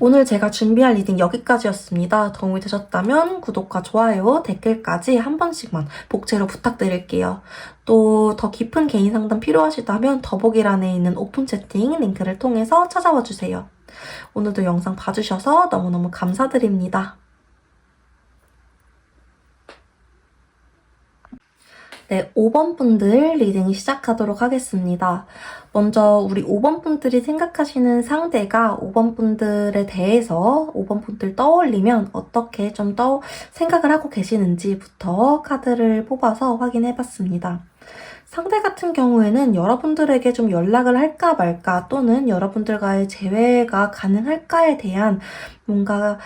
오늘 제가 준비한 리딩 여기까지였습니다. 도움이 되셨다면 구독과 좋아요, 댓글까지 한 번씩만 복제로 부탁드릴게요. 또 더 깊은 개인 상담 필요하시다면 더보기란에 있는 오픈 채팅 링크를 통해서 찾아와 주세요. 오늘도 영상 봐주셔서 너무너무 감사드립니다. 네, 5번 분들 리딩 시작하도록 하겠습니다. 먼저 우리 5번 분들이 생각하시는 상대가 5번 분들에 대해서 5번 분들 떠올리면 어떻게 좀 생각을 하고 계시는지부터 카드를 뽑아서 확인해봤습니다. 상대 같은 경우에는 여러분들에게 좀 연락을 할까 말까 또는 여러분들과의 재회가 가능할까에 대한 뭔가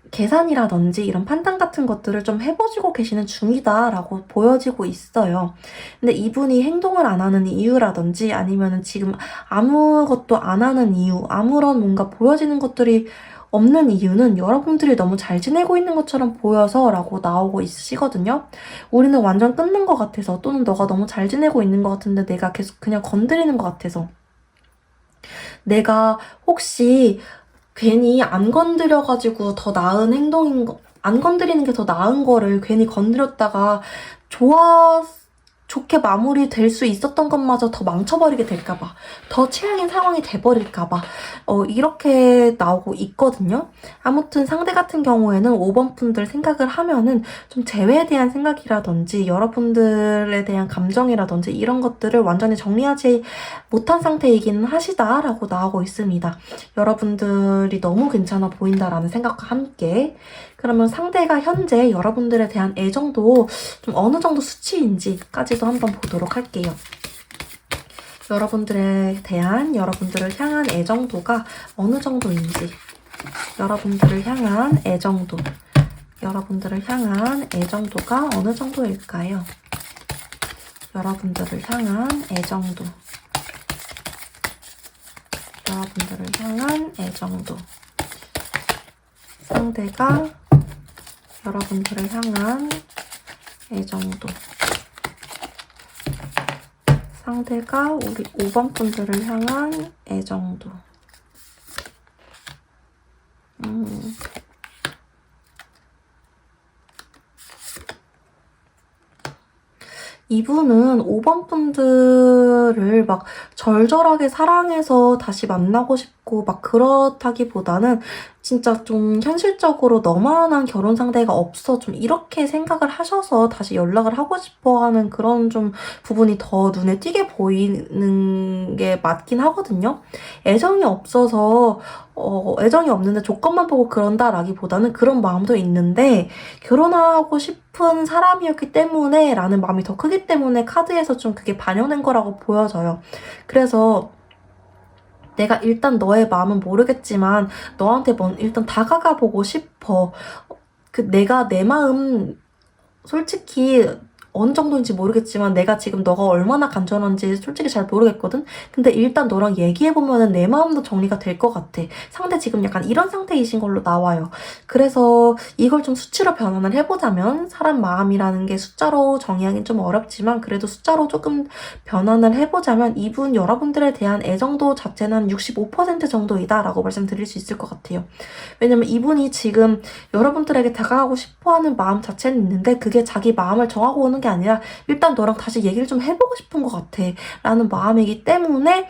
계산이라든지 이런 판단 같은 것들을 좀 해보시고 계시는 중이다라고 보여지고 있어요. 근데 이분이 행동을 안 하는 이유라든지 아니면은 지금 아무것도 안 하는 이유, 아무런 뭔가 보여지는 것들이 없는 이유는 여러분들이 너무 잘 지내고 있는 것처럼 보여서 라고 나오고 있으시거든요. 우리는 완전 끊는 것 같아서 또는 너가 너무 잘 지내고 있는 것 같은데 내가 계속 그냥 건드리는 것 같아서 내가 혹시 괜히 안 건드려가지고 더 나은 행동인 거, 안 건드리는 게 더 나은 거를 괜히 건드렸다가 좋게 마무리될 수 있었던 것마저 더 망쳐버리게 될까봐, 더 최악인 상황이 돼버릴까봐 이렇게 나오고 있거든요. 아무튼 상대 같은 경우에는 5번 분들 생각을 하면은 좀 재회에 대한 생각이라든지 여러분들에 대한 감정이라든지 이런 것들을 완전히 정리하지 못한 상태이기는 하시다라고 나오고 있습니다. 여러분들이 너무 괜찮아 보인다라는 생각과 함께 그러면 상대가 현재 여러분들에 대한 애정도 좀 어느 정도 수치인지까지도 한번 보도록 할게요. 여러분들에 대한, 여러분들을 향한 애정도가 어느 정도인지, 여러분들을 향한 애정도, 여러분들을 향한 애정도가 어느 정도일까요? 여러분들을 향한 애정도, 여러분들을 향한 애정도. 상대가 여러분들을 향한 애정도, 상대가 우리 5번 분들을 향한 애정도. 이분은 5번 분들을 막 절절하게 사랑해서 다시 만나고 싶고 막 그렇다기보다는 진짜 좀 현실적으로 너만한 결혼 상대가 없어 좀 이렇게 생각을 하셔서 다시 연락을 하고 싶어 하는 그런 좀 부분이 더 눈에 띄게 보이는 게 맞긴 하거든요. 애정이 없어서 애정이 없는데 조건만 보고 그런다라기보다는 그런 마음도 있는데 결혼하고 싶은 사람이었기 때문에 라는 마음이 더 크기 때문에 카드에서 좀 그게 반영된 거라고 보여져요. 그래서 내가 일단 너의 마음은 모르겠지만 너한테 일단 다가가 보고 싶어. 내가 내 마음 솔직히 어느 정도인지 모르겠지만 내가 지금 너가 얼마나 간절한지 솔직히 잘 모르겠거든? 근데 일단 너랑 얘기해보면은 내 마음도 정리가 될 것 같아. 상대 지금 약간 이런 상태이신 걸로 나와요. 그래서 이걸 좀 수치로 변환을 해보자면 사람 마음이라는 게 숫자로 정의하기는 좀 어렵지만 그래도 숫자로 조금 변환을 해보자면 이분 여러분들에 대한 애정도 자체는 65% 정도이다 라고 말씀드릴 수 있을 것 같아요. 왜냐면 이분이 지금 여러분들에게 다가가고 싶어하는 마음 자체는 있는데 그게 자기 마음을 정하고 오는 게 아니라 일단 너랑 다시 얘기를 좀 해보고 싶은 것 같아 라는 마음이기 때문에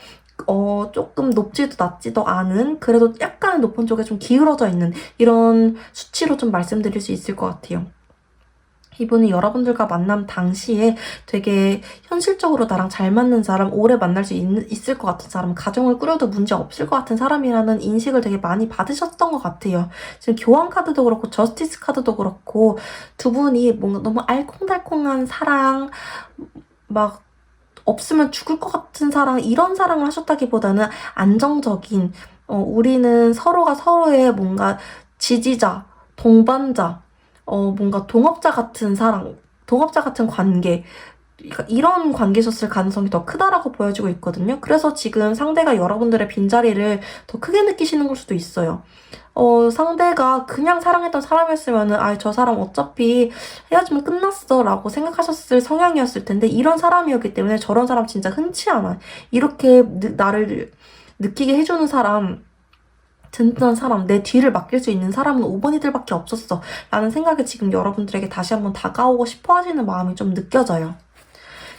조금 높지도 낮지도 않은 그래도 약간 높은 쪽에 좀 기울어져 있는 이런 수치로 좀 말씀드릴 수 있을 것 같아요. 이분이 여러분들과 만남 당시에 되게 현실적으로 나랑 잘 맞는 사람, 오래 만날 수 있을 것 같은 사람, 가정을 꾸려도 문제 없을 것 같은 사람이라는 인식을 되게 많이 받으셨던 것 같아요. 지금 교환 카드도 그렇고 저스티스 카드도 그렇고 두 분이 뭔가 너무 알콩달콩한 사랑, 막 없으면 죽을 것 같은 사랑, 이런 사랑을 하셨다기보다는 안정적인 우리는 서로가 서로의 뭔가 지지자, 동반자, 뭔가 동업자 같은 사랑, 동업자 같은 관계, 그러니까 이런 관계셨을 가능성이 더 크다라고 보여지고 있거든요. 그래서 지금 상대가 여러분들의 빈자리를 더 크게 느끼시는 걸 수도 있어요. 상대가 그냥 사랑했던 사람이었으면은, 저 사람 어차피 헤어지면 끝났어 라고 생각하셨을 성향이었을 텐데, 이런 사람이었기 때문에 저런 사람 진짜 흔치 않아. 이렇게 나를 느끼게 해주는 사람, 든든한 사람, 내 뒤를 맡길 수 있는 사람은 5번이들밖에 없었어 라는 생각에 지금 여러분들에게 다시 한번 다가오고 싶어 하시는 마음이 좀 느껴져요.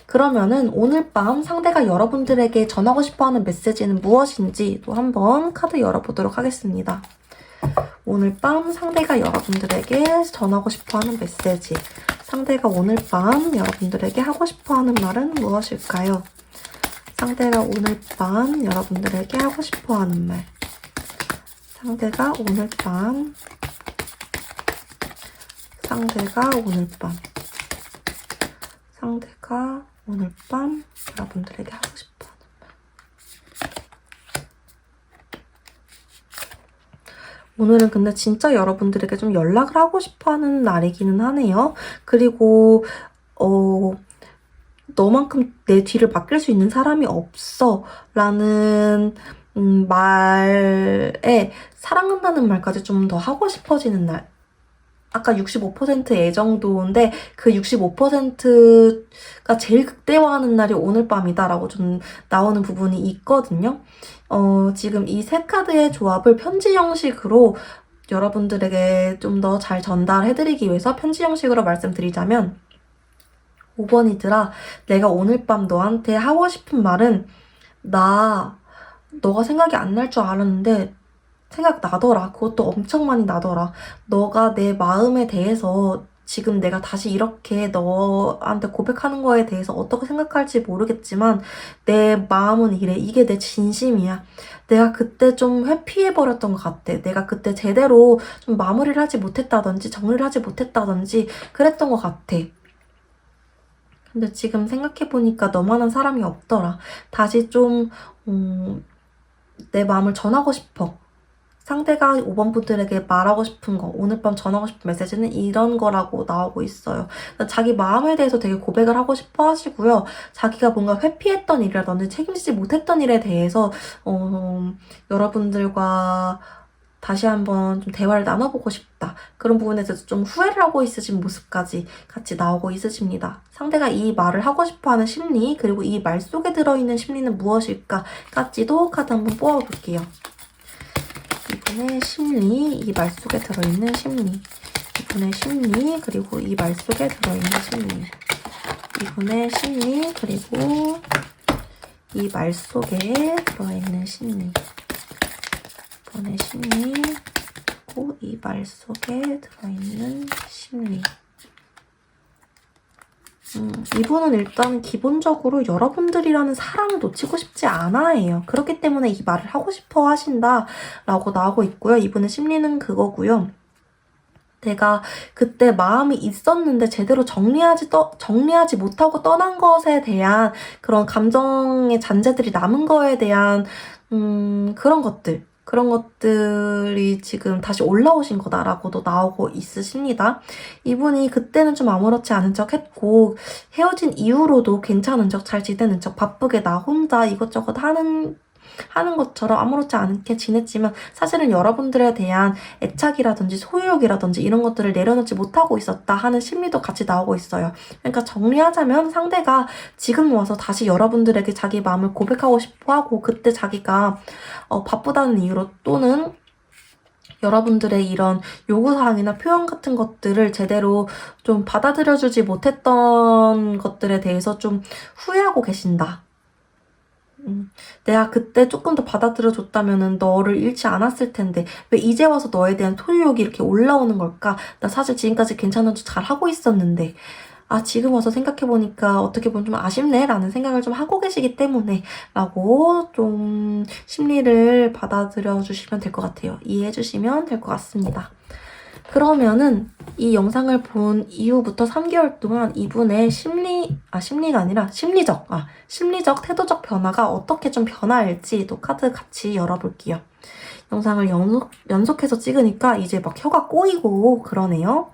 그러면은 오늘 밤 상대가 여러분들에게 전하고 싶어하는 메시지는 무엇인지 또 한번 카드 열어보도록 하겠습니다. 오늘 밤 상대가 여러분들에게 전하고 싶어하는 메시지, 상대가 오늘 밤 여러분들에게 하고 싶어하는 말은 무엇일까요? 상대가 오늘 밤 여러분들에게 하고 싶어하는 말, 상대가 오늘 밤 상대가 오늘 밤 여러분들에게 하고 싶어하는 말. 오늘은 근데 진짜 여러분들에게 좀 연락을 하고 싶어하는 날이기는 하네요. 그리고 너만큼 내 뒤를 맡길 수 있는 사람이 없어 라는 말에 사랑한다는 말까지 좀 더 하고 싶어지는 날. 아까 65% 애정도인데 그 65%가 제일 극대화하는 날이 오늘 밤이다라고 좀 나오는 부분이 있거든요. 지금 이 세 카드의 조합을 편지 형식으로 여러분들에게 좀 더 잘 전달해드리기 위해서 편지 형식으로 말씀드리자면 5번이들아, 내가 오늘 밤 너한테 하고 싶은 말은 너가 생각이 안 날 줄 알았는데 생각나더라. 그것도 엄청 많이 나더라. 너가 내 마음에 대해서 지금 내가 다시 이렇게 너한테 고백하는 거에 대해서 어떻게 생각할지 모르겠지만 내 마음은 이래. 이게 내 진심이야. 내가 그때 좀 회피해버렸던 것 같아. 내가 그때 제대로 좀 마무리를 하지 못했다든지 정리를 하지 못했다든지 그랬던 것 같아. 근데 지금 생각해보니까 너만한 사람이 없더라. 다시 좀 내 마음을 전하고 싶어. 상대가 5번 분들에게 말하고 싶은 거, 오늘 밤 전하고 싶은 메시지는 이런 거라고 나오고 있어요. 자기 마음에 대해서 되게 고백을 하고 싶어 하시고요. 자기가 뭔가 회피했던 일이라든지 책임지지 못했던 일에 대해서 여러분들과 다시 한번 좀 대화를 나눠보고 싶다. 그런 부분에 대해서 좀 후회를 하고 있으신 모습까지 같이 나오고 있으십니다. 상대가 이 말을 하고 싶어하는 심리, 그리고 이 말 속에 들어있는 심리는 무엇일까까지도 카드 한번 뽑아볼게요. 이분의 심리, 이 말 속에 들어있는 심리, 이분의 심리, 그리고 이 말 속에 들어있는 심리, 이분의 심리, 그리고 이 말 속에 들어있는 심리, 이분의 심리, 그리고 이 말 속에 들어있는 심리. 이분은 일단 기본적으로 여러분들이라는 사람을 놓치고 싶지 않아해요. 그렇기 때문에 이 말을 하고 싶어 하신다라고 나오고 있고요. 이분의 심리는 그거고요. 내가 그때 마음이 있었는데 제대로 정리하지 못하고 떠난 것에 대한 그런 감정의 잔재들이 남은 거에 대한 그런 것들이 지금 다시 올라오신 거다라고도 나오고 있으십니다. 이분이 그때는 좀 아무렇지 않은 척 했고 헤어진 이후로도 괜찮은 척, 잘 지내는 척, 바쁘게 나 혼자 이것저것 하는 것처럼 아무렇지 않게 지냈지만 사실은 여러분들에 대한 애착이라든지 소유욕이라든지 이런 것들을 내려놓지 못하고 있었다 하는 심리도 같이 나오고 있어요. 그러니까 정리하자면 상대가 지금 와서 다시 여러분들에게 자기 마음을 고백하고 싶어 하고 그때 자기가 바쁘다는 이유로 또는 여러분들의 이런 요구사항이나 표현 같은 것들을 제대로 좀 받아들여주지 못했던 것들에 대해서 좀 후회하고 계신다. 내가 그때 조금 더 받아들여줬다면은 너를 잃지 않았을 텐데 왜 이제 와서 너에 대한 소유욕이 이렇게 올라오는 걸까? 나 사실 지금까지 괜찮은 척 잘 하고 있었는데 지금 와서 생각해보니까 어떻게 보면 좀 아쉽네 라는 생각을 좀 하고 계시기 때문에 라고 좀 심리를 받아들여 주시면 될 것 같아요. 이해해 주시면 될 것 같습니다. 그러면은 이 영상을 본 이후부터 3개월 동안 이분의 심리가 아니라 심리적, 태도적 변화가 어떻게 좀 변화할지 또 카드 같이 열어볼게요. 영상을 연속해서 찍으니까 이제 막 혀가 꼬이고 그러네요.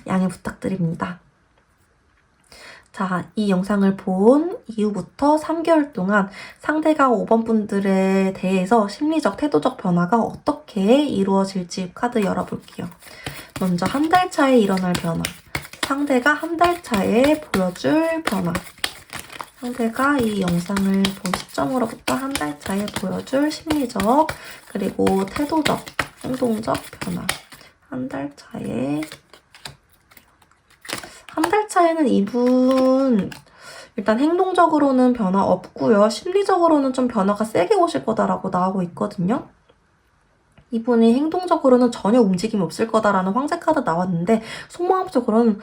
양해 부탁드립니다. 자, 이 영상을 본 이후부터 3개월 동안 상대가 5번 분들에 대해서 심리적, 태도적 변화가 어떻게 이루어질지 카드 열어볼게요. 먼저 한 달 차에 일어날 변화. 상대가 한 달 차에 보여줄 변화. 상대가 이 영상을 본 시점으로부터 한 달 차에 보여줄 심리적, 그리고 태도적, 행동적 변화. 한 달 차에는 이분 일단 행동적으로는 변화 없고요. 심리적으로는 좀 변화가 세게 오실 거다라고 나오고 있거든요. 이분이 행동적으로는 전혀 움직임이 없을 거다라는 황제 카드 나왔는데 속마음적으로는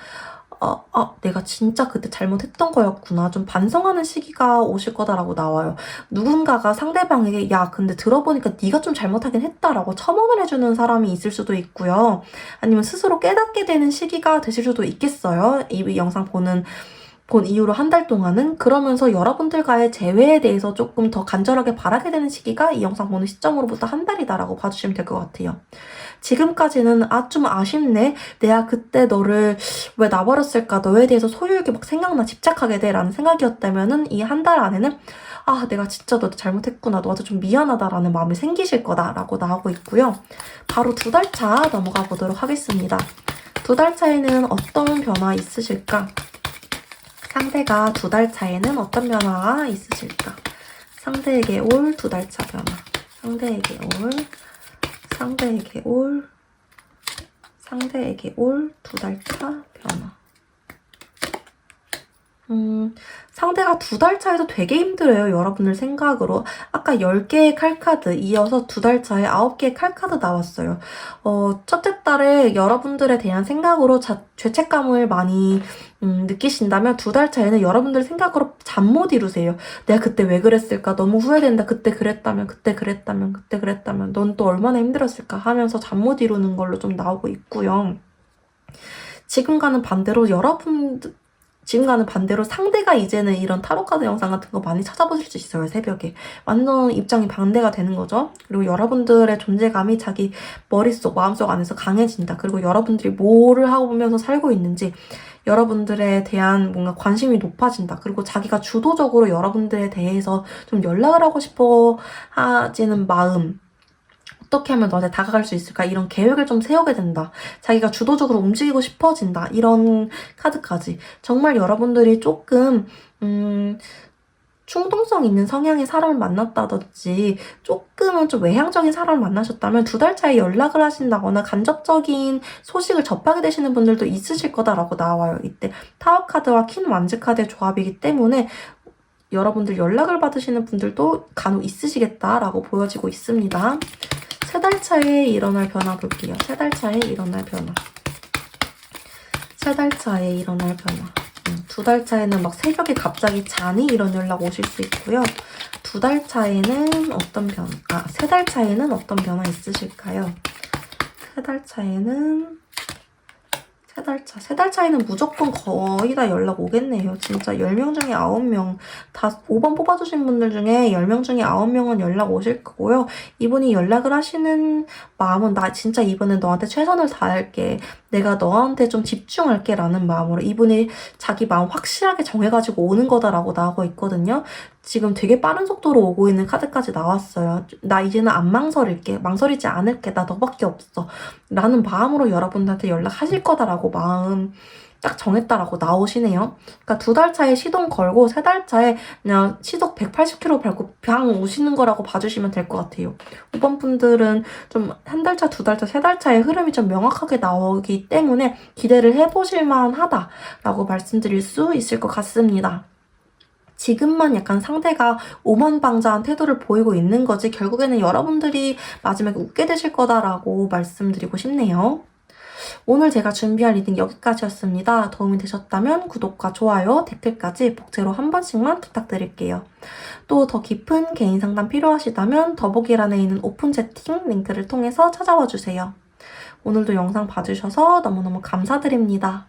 내가 진짜 그때 잘못했던 거였구나. 좀 반성하는 시기가 오실 거다라고 나와요. 누군가가 상대방에게 야 근데 들어보니까 네가 좀 잘못하긴 했다라고 첨언을 해주는 사람이 있을 수도 있고요. 아니면 스스로 깨닫게 되는 시기가 되실 수도 있겠어요. 이 영상 본 이후로 한 달 동안은. 그러면서 여러분들과의 재회에 대해서 조금 더 간절하게 바라게 되는 시기가 이 영상 보는 시점으로부터 한 달이다라고 봐주시면 될 것 같아요. 지금까지는 좀 아쉽네. 내가 그때 너를 왜 놔버렸을까? 너에 대해서 소유욕이 막 생각나 집착하게 돼 라는 생각이었다면은 이 한 달 안에는 내가 진짜 너도 잘못했구나. 너한테 좀 미안하다라는 마음이 생기실 거다라고 나오고 있고요. 바로 2달 차 넘어가 보도록 하겠습니다. 2달 차에는 어떤 변화 있으실까? 상대가 2달 차에는 어떤 변화가 있으실까? 상대에게 올 2달 차 변화. 상대에게 올 2달 차 변화. 상대가 2달 차에도 되게 힘들어요. 여러분들 생각으로. 아까 10개의 칼카드 이어서 2달 차에 9개의 칼카드 나왔어요. 첫째 달에 여러분들에 대한 생각으로 죄책감을 많이 느끼신다면 2달 차에는 여러분들 생각으로 잠 못 이루세요. 내가 그때 왜 그랬을까? 너무 후회된다. 그때 그랬다면 넌 또 얼마나 힘들었을까? 하면서 잠 못 이루는 걸로 좀 나오고 있고요. 지금과는 반대로 상대가 이제는 이런 타로카드 영상 같은 거 많이 찾아보실 수 있어요. 새벽에. 완전 입장이 반대가 되는 거죠. 그리고 여러분들의 존재감이 자기 머릿속, 마음속 안에서 강해진다. 그리고 여러분들이 뭐를 하고 보면서 살고 있는지 여러분들에 대한 뭔가 관심이 높아진다. 그리고 자기가 주도적으로 여러분들에 대해서 좀 연락을 하고 싶어 하지는 마음, 어떻게 하면 너한테 다가갈 수 있을까? 이런 계획을 좀 세우게 된다. 자기가 주도적으로 움직이고 싶어진다. 이런 카드까지. 정말 여러분들이 조금 충동성 있는 성향의 사람을 만났다든지 조금은 좀 외향적인 사람을 만나셨다면 2달 차에 연락을 하신다거나 간접적인 소식을 접하게 되시는 분들도 있으실 거다라고 나와요. 이때 타워 카드와 퀸 완즈 카드의 조합이기 때문에 여러분들 연락을 받으시는 분들도 간혹 있으시겠다라고 보여지고 있습니다. 3달 차에 일어날 변화 볼게요. 3달 차에 일어날 변화. 3달 차에 일어날 변화. 2달 차에는 막 새벽에 갑자기 자니? 이런 연락 오실 수 있고요. 2달 차에는 어떤 변화, 3달 차에는 어떤 변화 있으실까요? 3달 차에는 3달 차이는 무조건 거의 다 연락 오겠네요. 진짜 10명 중에 9명, 다 5번 뽑아주신 분들 중에 10명 중에 9명은 연락 오실 거고요. 이분이 연락을 하시는 마음은 나 진짜 이번엔 너한테 최선을 다할게. 내가 너한테 좀 집중할게 라는 마음으로 이분이 자기 마음 확실하게 정해가지고 오는 거다라고 나오고 있거든요. 지금 되게 빠른 속도로 오고 있는 카드까지 나왔어요. 나 이제는 안 망설일게. 망설이지 않을게. 나 너밖에 없어. 라는 마음으로 여러분들한테 연락하실 거다라고 마음 딱 정했다라고 나오시네요. 그러니까 2달 차에 시동 걸고 3달 차에 그냥 시속 180km 밟고 방 오시는 거라고 봐주시면 될 것 같아요. 5번 분들은 좀 1달 차, 2달 차, 3달 차의 흐름이 좀 명확하게 나오기 때문에 기대를 해보실 만하다라고 말씀드릴 수 있을 것 같습니다. 지금만 약간 상대가 오만방자한 태도를 보이고 있는 거지 결국에는 여러분들이 마지막에 웃게 되실 거다라고 말씀드리고 싶네요. 오늘 제가 준비한 리딩 여기까지였습니다. 도움이 되셨다면 구독과 좋아요, 댓글까지 복제로 한 번씩만 부탁드릴게요. 또 더 깊은 개인 상담 필요하시다면 더보기란에 있는 오픈 채팅 링크를 통해서 찾아와 주세요. 오늘도 영상 봐주셔서 너무너무 감사드립니다.